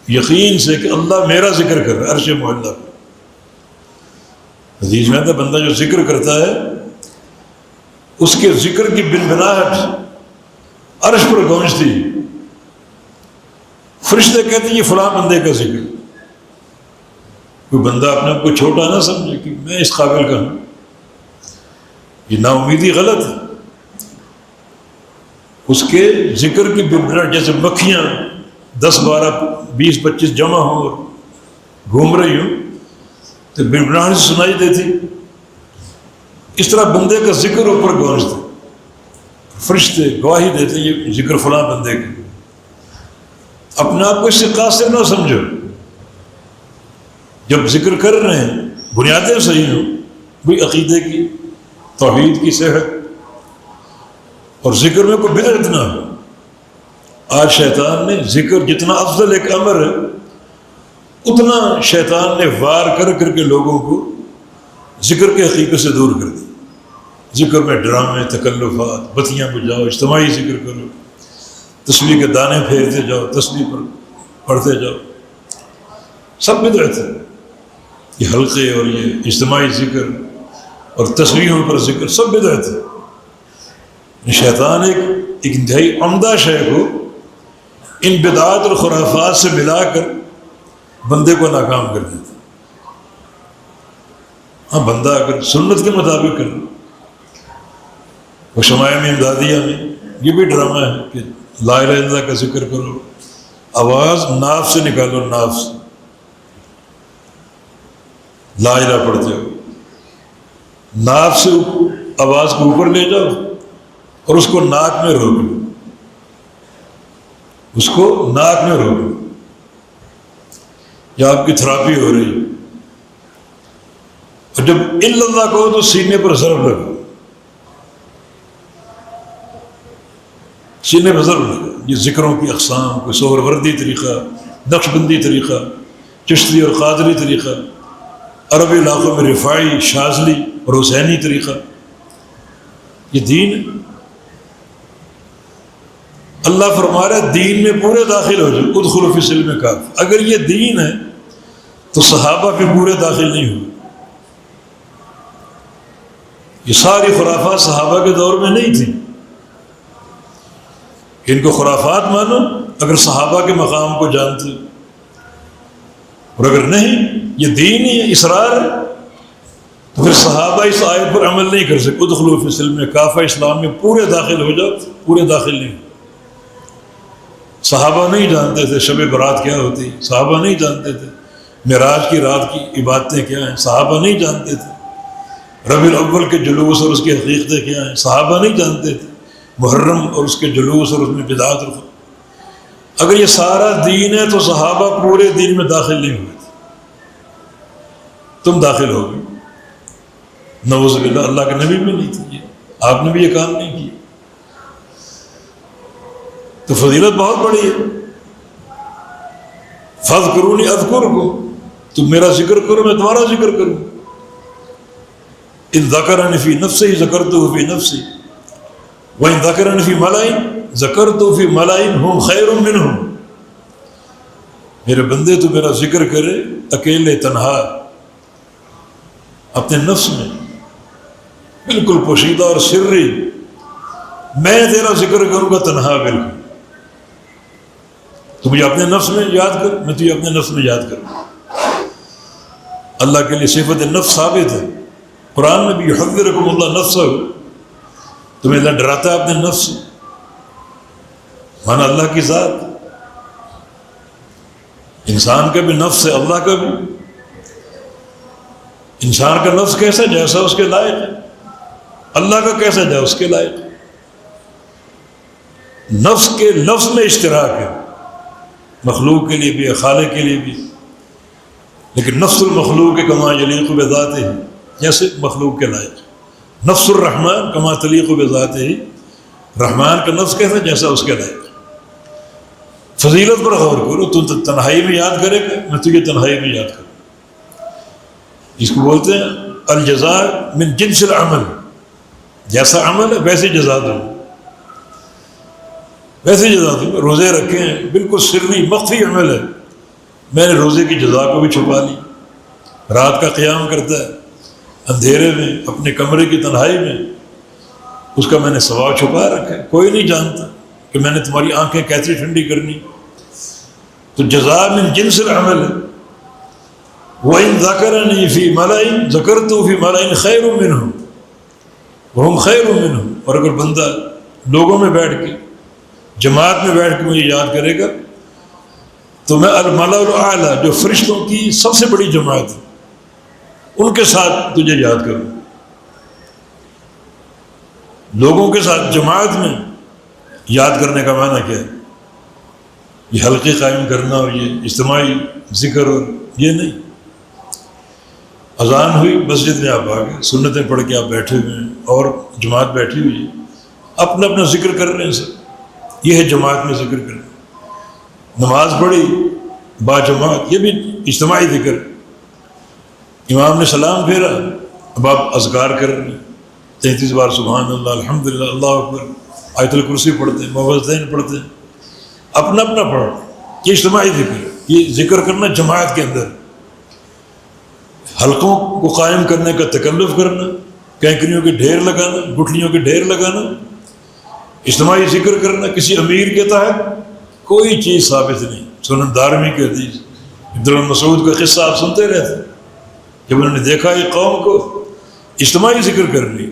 یقین سے کہ اللہ میرا ذکر کر رہا ہے عرش معلیٰ پر۔ حدیث میں آتا ہے بندہ جو ذکر کرتا ہے اس کے ذکر کی بنبناہٹ عرش پر گونجتی، فرشتے کہتے ہیں یہ فلاں بندے کا ذکر۔ کوئی بندہ اپنے آپ کو چھوٹا نہ سمجھے کہ میں اس قابل کا ہوں، یہ نا امیدی غلط ہے۔ اس کے ذکر کی بنبناہٹ جیسے مکھیاں 10 12 20 25 جمع ہوں اور گھوم رہی ہوں تو بنبناہٹ سنائی دیتی، اس طرح بندے کا ذکر اوپر گونجتا، فرشتے گواہی دیتے یہ ذکر فلاں بندے کا۔ اپنے آپ کو اس سے قاصر نہ سمجھو، جب ذکر کر رہے ہیں بنیادیں صحیح ہوں، کوئی عقیدے کی، توحید کی صحت، اور ذکر میں کوئی بدعت نہ ہو۔ آج شیطان نے ذکر جتنا افضل ایک امر ہے، اتنا شیطان نے وار کر کر کے لوگوں کو ذکر کے حقیقت سے دور کر دیا۔ ذکر میں ڈرامے، تکلفات، بتیاں بجاؤ، اجتماعی ذکر کرو، تسبیح کے دانے پھیرتے جاؤ، تسبیح پر پڑھتے جاؤ۔ سب بدعت ہے. یہ حلقے اور یہ اجتماعی ذکر اور تصویروں پر ذکر سب بدعت ہے. شیطان ایک انتہائی عمدہ شے کو ان بدعات اور خرافات سے ملا کر بندے کو ناکام کر دیتا. ہاں بندہ اگر سنت کے مطابق کر وہ شمائم امدادیہ میں یہ بھی ڈرامہ ہے کہ لا الہ الا اللہ کا ذکر کرو، آواز ناف سے نکالو، ناف سے لا الہ پڑھتے ہو، ناف سے آواز کو اوپر لے جاؤ اور اس کو ناک میں روک لو، اس کو ناک میں روک لو. یا آپ کی تھراپی ہو رہی اور جب الا اللہ کہو تو سینے پر ضرب لگو، سینے پر ضرب لگو. یہ ذکروں کی اقسام، کوئی سہروردی طریقہ، نقش بندی طریقہ، چشتی اور قادری طریقہ، عربی علاقوں میں رفاعی، شاذلی اور حسینی طریقہ، یہ دین ہے. اللہ فرما رہا ہے دین میں پورے داخل ہو جاؤ، ادخلوا فی السلم کافہ. اگر یہ دین ہے تو صحابہ پھر پورے داخل نہیں ہوئے. یہ ساری خرافات صحابہ کے دور میں نہیں تھی. ان کو خرافات مانو اگر صحابہ کے مقام کو جانتے، اور اگر نہیں یہ دین ہی ہے، اسرار ہے، تو پھر صحابہ اس آیت پر عمل نہیں کر سکتے. ادخلوا فی السلم کافہ، اسلام میں پورے داخل ہو جاؤ، پورے داخل نہیں. صحابہ نہیں جانتے تھے شب برات کیا ہوتی، صحابہ نہیں جانتے تھے معراج کی رات کی عبادتیں کیا ہیں، صحابہ نہیں جانتے تھے ربیع الاول کے جلوس اور اس کی حقیقتیں کیا ہیں، صحابہ نہیں جانتے تھے محرم اور اس کے جلوس اور اس میں بدعات. اگر یہ سارا دین ہے تو صحابہ پورے دین میں داخل نہیں ہوئے تھے. تم داخل ہو گئے، نعوذ باللہ. اللہ کے نبی بھی نہیں تھے، آپ نے بھی یہ کام نہیں کیا. تو فضیلت بہت بڑی ہے. فاذکرونی اذکرکم، تم میرا ذکر کرو میں تمہارا ذکر کروں. اذ ذکرنی فی نفسہ ذکرتہ فی نفسی وَإِن ذَكَرَنِ فِي مَلَئٍ ذَكَرْتُ فِي مَلَئٍ هُمْ خَيْرٌ مِّنْهُمْ. میرے بندے تو میرا ذکر کرے اکیلے تنہا اپنے نفس میں، بالکل پوشیدہ اور سری. میں تیرا ذکر کروں گا تنہا بالکل. تو مجھے اپنے نفس میں یاد کر، میں تجھے اپنے نفس میں یاد کروں. اللہ کے لیے صفت نفس ثابت ہے. قرآن میں بھی یحذرکم اللہ نفسہ، تمہیں اللہ ڈراتا ہے اپنے نفس سے. مانا اللہ کی ذات، انسان کا بھی نفس ہے، اللہ کا بھی. انسان کا نفس کیسا جیسا اس کے لائق ہے، اللہ کا کیسا جائے اس کے لائق. نفس کے لفظ میں اشتراک ہے، مخلوق کے لیے بھی، خالق کے لیے بھی. لیکن نفس المخلوق کما یلیق بذاتہ، جیسے مخلوق کے لائق. نفس الرحمن کما تلیق بذاتہ، رحمان کا نفس کیسا جیسا اس کے لائق. فضیلت پر غور کرو. تو تنہائی میں یاد کرے گا، میں تجھے تنہائی میں یاد کروں. اس کو بولتے ہیں الجزاء من جنس العمل. جیسا عمل ہے ویسے جزا دوں، ویسے جزا دوں. روزے رکھے ہیں، بالکل سری مخفی عمل ہے، میں نے روزے کی جزا کو بھی چھپا لی. رات کا قیام کرتا ہے اندھیرے میں اپنے کمرے کی تنہائی میں، اس کا میں نے ثواب چھپا رکھا ہے. کوئی نہیں جانتا کہ میں نے تمہاری آنکھیں کیسی ٹھنڈی کرنی. تو جزاء من جنس العمل ہے. وَإِن ذَكَرَنِي فِي مَلَئٍ ذَكَرْتُ فِي مَلَئٍ خَيْرٌ مِّنْهُمْ وَهُمْ خَيْرٌ مِّنْهُمْ. اور اگر بندہ لوگوں میں بیٹھ کے، جماعت میں بیٹھ کے مجھے یاد کرے گا تو میں الملأ الاعلیٰ، جو فرشتوں کی سب سے بڑی جماعت ہے، ان کے ساتھ تجھے یاد کروں. لوگوں کے ساتھ جماعت میں یاد کرنے کا معنی کیا ہے؟ یہ حلقے قائم کرنا اور یہ اجتماعی ذکر اور یہ نہیں. اذان ہوئی، مسجد میں آپ آ گئے، سنتیں پڑھ کے آپ بیٹھے ہوئے ہیں اور جماعت بیٹھی ہوئی ہے، اپنا اپنا ذکر کر رہے ہیں سب. یہ ہے جماعت میں ذکر کرنا. نماز پڑھی با جماعت، یہ بھی اجتماعی ذکر. امام نے سلام پھیرا، اب آپ اذکار کر رہے ہیں، 33 بار سبحان اللہ، الحمدللہ، اللہ اکبر، آیت الکرسی پڑھتے ہیں، معوذتین پڑھتے ہیں، اپنا اپنا پڑھ. یہ اجتماعی ذکر ہے. یہ ذکر کرنا جماعت کے اندر، حلقوں کو قائم کرنے کا تکلف کرنا، کینکریوں کے ڈھیر لگانا، گٹھلیوں کے ڈھیر لگانا، اجتماعی ذکر کرنا کسی امیر کے تحت، کوئی چیز ثابت نہیں۔ سنن دارمی کی حدیث، عبداللہ مسعود کا قصہ آپ سنتے رہتے، جب انہوں نے دیکھا ایک قوم کو اجتماعی ذکر کر لی،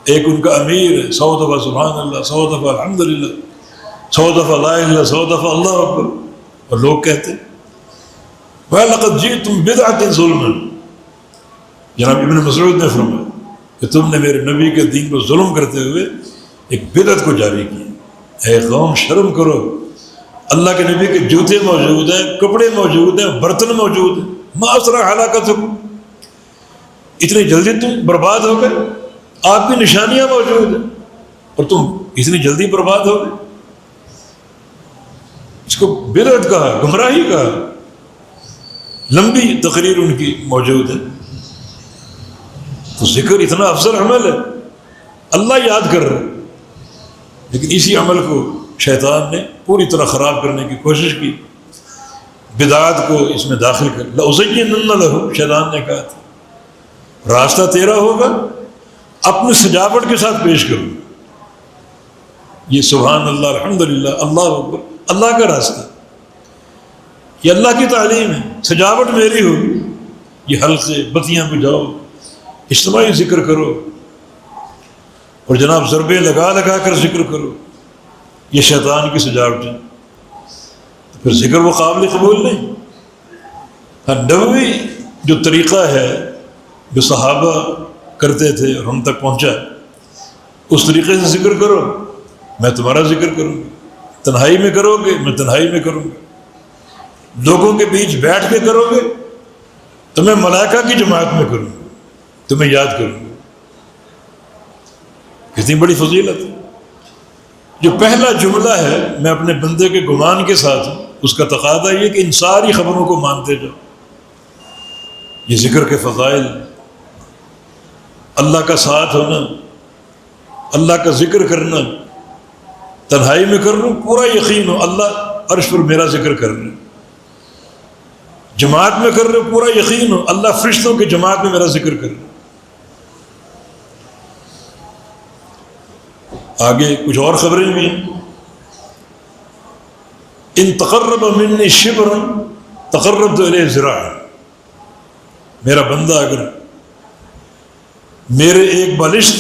ایک ان کا امیر ہے، 100 دفعہ سبحان اللہ، 100 دفعہ الحمدللہ، 100 دفعہ لا الہ الا اللہ، 100 دفعہ اللہ اکبر، اور لوگ کہتے وَلَقَدْ جِئْتُمْ بِدْعَةً ظُلْمًا، جناب ابن مسعود نے فرمایا کہ تم نے میرے نبی کے دین کو ظلم کرتے ہوئے ایک بدعت کو جاری کی۔ اے قوم شرم کرو، اللہ کے نبی کے جوتے موجود ہیں، کپڑے موجود ہیں، برتن موجود ہیں، ما اسرع ہلاکتکم، اتنی جلدی تم برباد ہو گئے، آپ کی نشانیاں موجود ہیں اور تم اتنی جلدی برباد ہو گئے۔ اس کو بدعت کہا، گمراہی کہا، لمبی تقریر ان کی موجود ہے۔ تو ذکر اتنا افضل عمل ہے، اللہ یاد کر رہا ہے، لیکن اسی عمل کو شیطان نے پوری طرح خراب کرنے کی کوشش کی، بدعات کو اس میں داخل کر، لَأُزَيِّنَنَّ لَهُ، شیطان نے کہا تھا راستہ تیرا ہوگا، اپنی سجاوٹ کے ساتھ پیش کرو۔ یہ سبحان اللہ، الحمدللہ، اللہ اکبر، اللہ کا راستہ، یہ اللہ کی تعلیم ہے، سجاوٹ میری ہوگی، یہ حلقے بتیاں بجھاؤ، اجتماعی ذکر کرو، اور جناب ضربے لگا لگا کر ذکر کرو، یہ شیطان کی سجاوٹ ہے، تو پھر ذکر وہ قابل قبول نہیں۔ نبوی جو طریقہ ہے جو صحابہ کرتے تھے اور ہم تک پہنچا، اس طریقے سے ذکر کرو، میں تمہارا ذکر کروں گا، تنہائی میں کرو گے میں تنہائی میں کروں گا، لوگوں کے بیچ بیٹھ کے کرو گے تو میں ملائکہ کی جماعت میں کروں گا، تمہیں یاد کروں گا۔ کتنی بڑی فضیلت ہے۔ جو پہلا جملہ ہے میں اپنے بندے کے گمان کے ساتھ ہوں، اس کا تقاضا یہ کہ ان ساری خبروں کو مانتے جاؤ۔ یہ ذکر کے فضائل، اللہ کا ساتھ ہونا، اللہ کا ذکر کرنا، تنہائی میں کر لوں پورا یقین ہو اللہ عرش پر میرا ذکر کر رہے، جماعت میں کر رہے پورا یقین ہو اللہ فرشتوں کی جماعت میں میرا ذکر کر رہے۔ آگے کچھ اور خبریں بھی ہیں، ان تقرب منی شبرا تقربت الیہ ذراعا، میرا بندہ اگر میرے ایک بالشت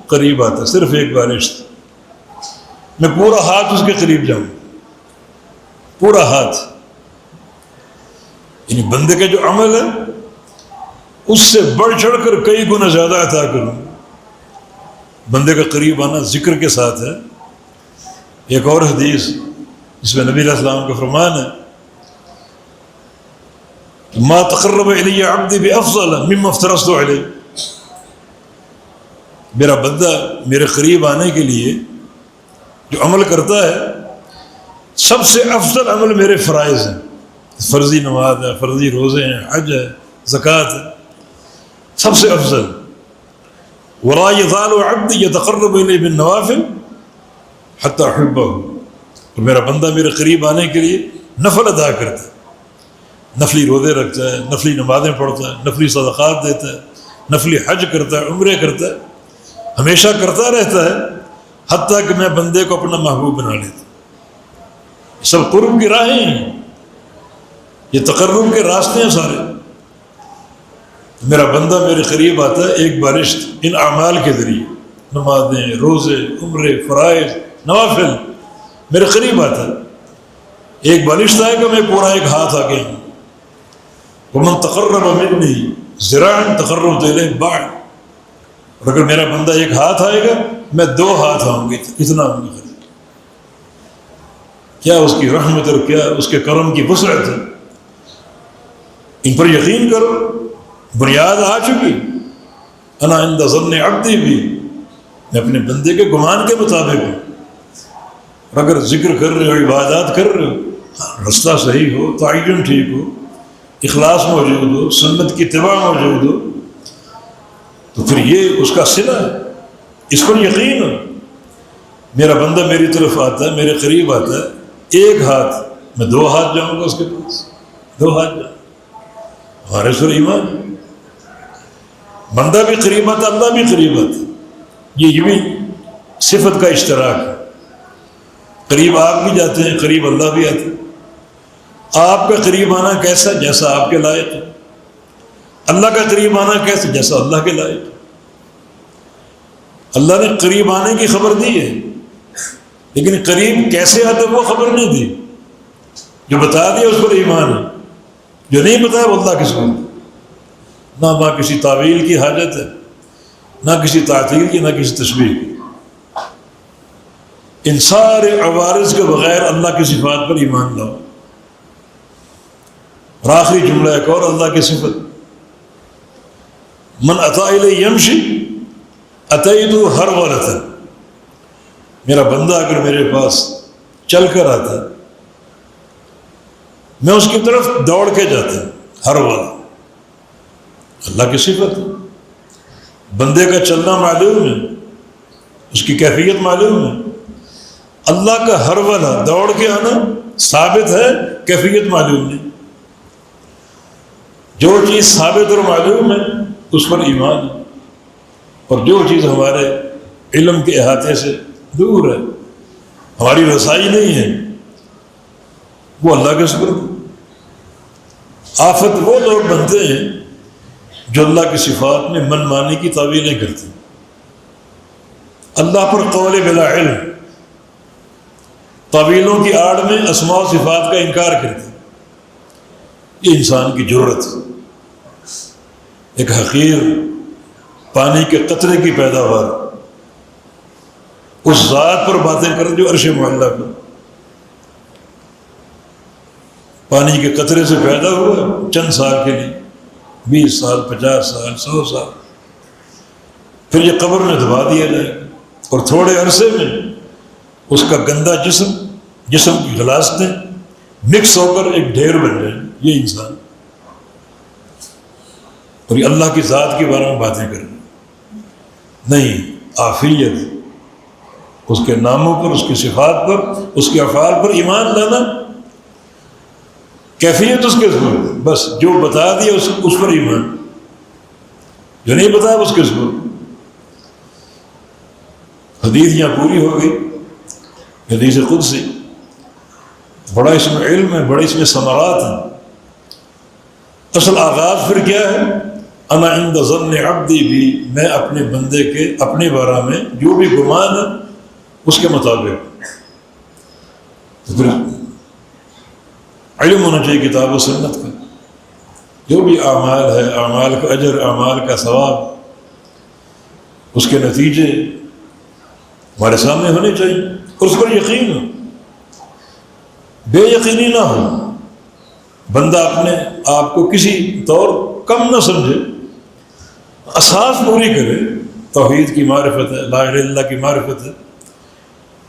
قریب آتا، صرف ایک بالشت، میں پورا ہاتھ اس کے قریب جاؤں، پورا ہاتھ، یعنی بندے کا جو عمل ہے اس سے بڑھ چڑھ کر کئی گنا زیادہ عطا کروں۔ بندے کا قریب آنا ذکر کے ساتھ ہے۔ ایک اور حدیث جس میں نبی علیہ السلام کا فرمان ہے، ما تقرب الی عبدی بافضل مما افترضت علیہ، میرا بندہ میرے قریب آنے کے لیے جو عمل کرتا ہے سب سے افضل عمل میرے فرائض ہیں، فرضی نماز ہے، فرضی روزے ہیں، حج ہے، زکوٰۃ ہے، سب سے افضل۔ ولا یزال عبدی یتقرب الی بالنوافل حتی احبہ، تو میرا بندہ میرے قریب آنے کے لیے نفل ادا کرتا ہے، نفلی روزے رکھتا ہے، نفلی نمازیں پڑھتا ہے، نفلی صدقات دیتا ہے، نفلی حج کرتا ہے، عمرے کرتا ہے، ہمیشہ کرتا رہتا ہے، حتیٰ کہ میں بندے کو اپنا محبوب بنا لیتا ہوں۔ سب قرب کی راہیں ہیں، یہ تقرب کے راستے ہیں سارے۔ میرا بندہ میرے قریب آتا ہے ایک بالشت ان اعمال کے ذریعے، نمازیں، روزے، عمرے، فرائض، نوافل، میرے قریب آتا ہے۔ ایک بالشت آئے گا میں پورا ایک ہاتھ آگے ہوں۔ ومن تقرب منی ذراعا تقربت الیہ باعا، اور اگر میرا بندہ ایک ہاتھ آئے گا میں 2 ہاتھ آؤں گے، اتنا ہوں گے۔ کیا اس کی رحمت اور کیا اس کے کرم کی وسعت ہے، ان پر یقین کرو۔ بنیاد آ چکی، انا عند ظن عبدی بھی، میں اپنے بندے کے گمان کے مطابق ہوں۔ اور اگر ذکر کر رہے ہو، عبادات کر رہے ہو، رستہ صحیح ہو، تعین ٹھیک ہو، اخلاص موجود ہو، سنت کی اتباع موجود ہو، تو پھر یہ اس کا صلہ ہے، اس پر یقین ہو۔ میرا بندہ میری طرف آتا ہے، میرے قریب آتا ہے، ایک ہاتھ، میں 2 ہاتھ جاؤں گا اس کے پاس۔ دو ہاتھ ہمارے سر ایمان، بندہ بھی قریب آتا، اللہ بھی قریب آتا، یہ بھی صفت کا اشتراک ہے۔ قریب آپ بھی جاتے ہیں، قریب اللہ بھی آتے ہیں۔ آپ کا قریب آنا کیسا؟ جیسا آپ کے لائق ہے۔ اللہ کا قریب آنا کیسا؟ جیسا اللہ کے لائق ہے۔ اللہ نے قریب آنے کی خبر دی ہے، لیکن قریب کیسے آتا وہ خبر نہیں دی۔ جو بتا دیا اس پر ایمان ہے، جو نہیں بتایا وہ اللہ کے ساتھ، نہ وہاں کسی تعویل کی حاجت ہے، نہ کسی تعطیل کی، نہ کسی تشبیہ کی۔ ان سارے عوارض کے بغیر اللہ کی صفات پر ایمان لاؤ۔ اور آخری جملہ ایک اور اللہ کی صفت، من اتی الی یمشی اتیتو ہرولۃ، میرا بندہ اگر میرے پاس چل کر آتا ہے میں اس کی طرف دوڑ کے جاتا ہوں۔ ہرولہ اللہ کی صفت ہے۔ بندے کا چلنا معلوم ہے، اس کی کیفیت معلوم ہے۔ اللہ کا ہرولہ دوڑ کے آنا ثابت ہے، کیفیت معلوم نہیں۔ جو چیز ثابت اور معلوم ہے اس پر ایمان ہے، اور جو چیز ہمارے علم کے احاطے سے دور ہے، ہماری رسائی نہیں ہے، وہ اللہ کے سپرد۔ آفت وہ لوگ بنتے ہیں جو اللہ کی صفات میں من مانی کی تعویلیں کرتے ہیں، اللہ پر قول بلا علم، تعویلوں کی آڑ میں اسماء و صفات کا انکار کرتے ہیں۔ یہ انسان کی جرت ہے۔ ایک حقیر پانی کے قطرے کی پیداوار، اس ذات پر باتیں کریں جو عرش معلیٰ پر پانی کے قطرے سے پیدا ہوا چند سال کے لیے، 20 سال، 50 سال، 100 سال، پھر یہ قبر میں دبا دیا جائے گا، اور تھوڑے عرصے میں اس کا گندا جسم کی غلاظتیں مکس ہو کر ایک ڈھیر بن جائیں۔ یہ انسان، اور یہ اللہ کی ذات کے بارے میں باتیں کریں نہیں، آفیت، اس کے ناموں پر، اس کی صفات پر، اس کے افعال پر ایمان لانا، کیفیت اس کے ذمہ، بس جو بتا دیا اس پر ایمان، جو نہیں بتایا اس کے ذمہ۔ حدیث یہاں پوری ہو گئی، حدیث قدسی، بڑا اس میں علم ہے، بڑے اس میں ثمرات ہیں۔ اصل آغاز پھر کیا ہے؟ انا عند ظن عبدی بھی، میں اپنے بندے کے اپنے بارے میں جو بھی گمان ہے اس کے مطابق۔ تو پھر علم ہونا چاہیے کتاب و سنت کا، جو بھی اعمال ہے، اعمال کا اجر، اعمال کا ثواب، اس کے نتیجے ہمارے سامنے ہونے چاہیے، اور اس پر یقین ہو، بے یقینی نہ ہو، بندہ اپنے آپ کو کسی طور کم نہ سمجھے، اساس پوری کرے، توحید کی معرفت ہے، لا الہ الا اللہ کی معرفت ہے،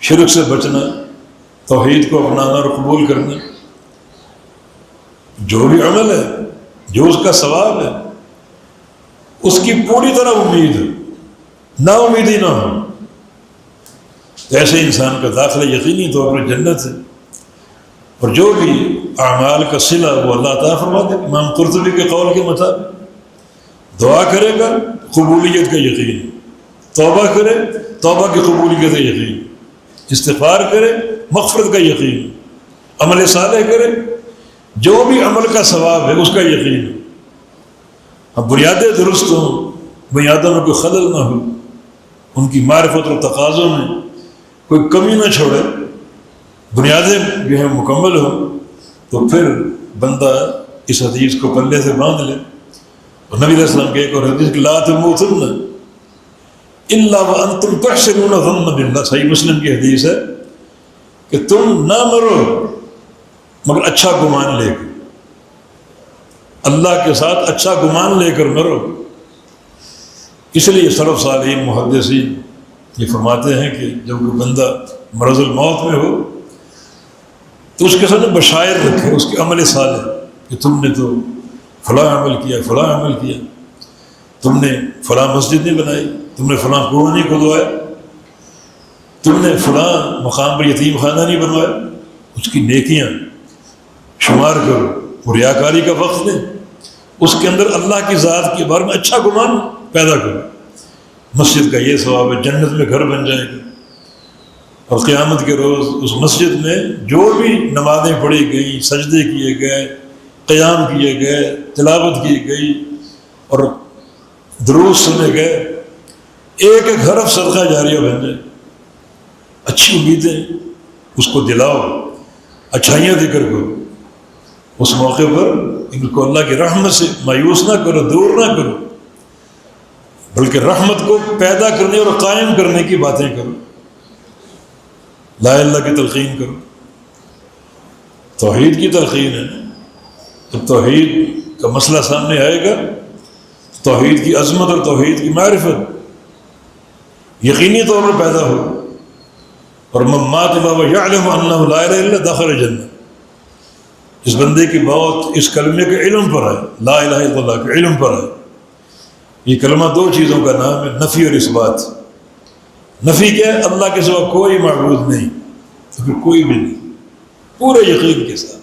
شرک سے بچنا، توحید کو اپنانا اور قبول کرنا، جو بھی عمل ہے، جو اس کا ثواب ہے، اس کی پوری طرح امید ہے، نا امیدی نہ ہو، تو ایسے انسان کا داخلہ یقینی طور پر جنت ہے۔ اور جو بھی اعمال کا صلہ وہ اللہ تعالیٰ فرما دے، امام قرطبی کے قول کے مطابق دعا کرے گا قبولیت کا یقین، توبہ کرے توبہ کی قبولیت کا یقین، استغفار کرے مغفرت کا یقین، عمل صالح کرے جو بھی عمل کا ثواب ہے اس کا یقین۔ اب بنیادیں درست ہوں، بنیادوں میں کوئی خلل نہ ہو، ان کی معرفت اور تقاضوں میں کوئی کمی نہ چھوڑے، بنیادیں جو ہیں مکمل ہوں، تو پھر بندہ اس حدیث کو پلے سے باندھ لے۔ اور نبی علیہ السلام کے ایک اور حدیث کہ لا تموتن الا وانتم تحسنون الظن باللہ، صحیح مسلم کی حدیث ہے کہ تم نہ مرو مگر اچھا گمان لے کر، اللہ کے ساتھ اچھا گمان لے کر مرو۔ اس لیے سلف صالحین محدثین یہ فرماتے ہیں کہ جب کوئی بندہ مرض الموت میں ہو تو اس کے ساتھ بشائر رکھے اس کے عمل صالح، کہ تم نے تو فلاں عمل کیا، فلاں عمل کیا، تم نے فلاں مسجد نہیں بنائی، تم نے فلاں کنواں نہیں کھدوایا، تم نے فلاں مقام پر یتیم خانہ نہیں بنوایا، اس کی نیکیاں شمار کرو، وہ ریاکاری کا وقت نہیں، اس کے اندر اللہ کی ذات کے بارے میں اچھا گمان پیدا کرو، مسجد کا یہ ثواب ہے، جنت میں گھر بن جائے گا، اور قیامت کے روز اس مسجد میں جو بھی نمازیں پڑھی گئیں، سجدے کیے گئے، قیام کیے گئے، تلاوت کی گئی اور دروس سنے گئے، ایک ایک حرف صدقہ جاریہ بن جائے۔ اچھی امیدیں اس کو دلاؤ، اچھائیاں ذکر کرو، اس موقع پر ان کو اللہ کی رحمت سے مایوس نہ کرو، دور نہ کرو، بلکہ رحمت کو پیدا کرنے اور قائم کرنے کی باتیں کرو، لا الہ کی تلقین کرو۔ توحید کی تلقین ہے، جب توحید کا مسئلہ سامنے آئے گا، توحید کی عظمت اور توحید کی معرفت یقینی طور پر پیدا ہو، اور من مات وهو يعلم انه لا اله الا الله دخل الجنہ، جس بندے کی موت اس کلمے کے علم پر ہے، لا الہ الا اللہ کے علم پر ہے۔ یہ کلمہ دو چیزوں کا نام ہے، نفی اور اثبات۔ نفی کیا ہے؟ اللہ کے سوا کوئی معبود نہیں، تو پھر کوئی بھی نہیں، پورے یقین کے ساتھ۔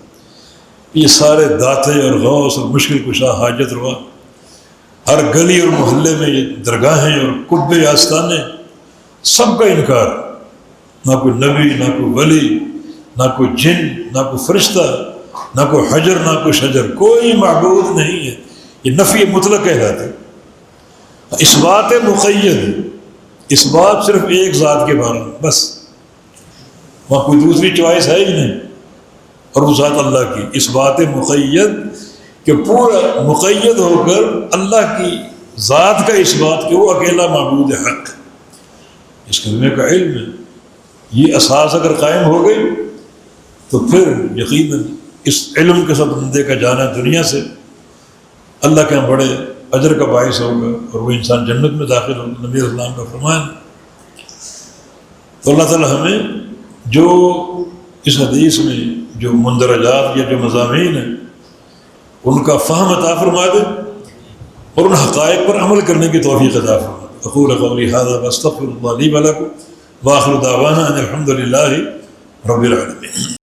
یہ سارے داتے اور غوث اور مشکل کشا، حاجت روا، ہر گلی اور محلے میں یہ درگاہیں اور قبے آستانے، سب کا انکار، نہ کوئی نبی، نہ کوئی ولی، نہ کوئی جن، نہ کوئی فرشتہ، نہ کوئی حجر، نہ کوئی شجر، کوئی معبود نہیں ہے۔ یہ نفی مطلق کہلاتا ہے۔ اثبات مقید، اثبات صرف ایک ذات کے بارے میں بس، وہاں کوئی دوسری چوائس ہے ہی نہیں، اور وہ ذات اللہ کی۔ اثبات مقید کہ پورا مقید ہو کر اللہ کی ذات کا اثبات کہ وہ اکیلا معبود حق، اس کلمے کا علم ہے۔ یہ اساس اگر قائم ہو گئی تو پھر یقیناً اس علم کے ساتھ بندے کا جانا دنیا سے اللہ کے یہاں بڑے اجر کا باعث ہوگا، اور وہ انسان جنت میں داخل ہوگا، نبی اسلام کا فرمان۔ تو اللہ تعالیٰ ہمیں جو اس حدیث میں جو مندرجات یا جو مضامین ہیں ان کا فہم عطا فرما دے، اور ان حقائق پر عمل کرنے کی توفیق عطا فرما دے۔ اقول قولی ھذا واستغفر اللہ لی ولکم، وآخر دعوانا ان الحمد للہ رب العالمین۔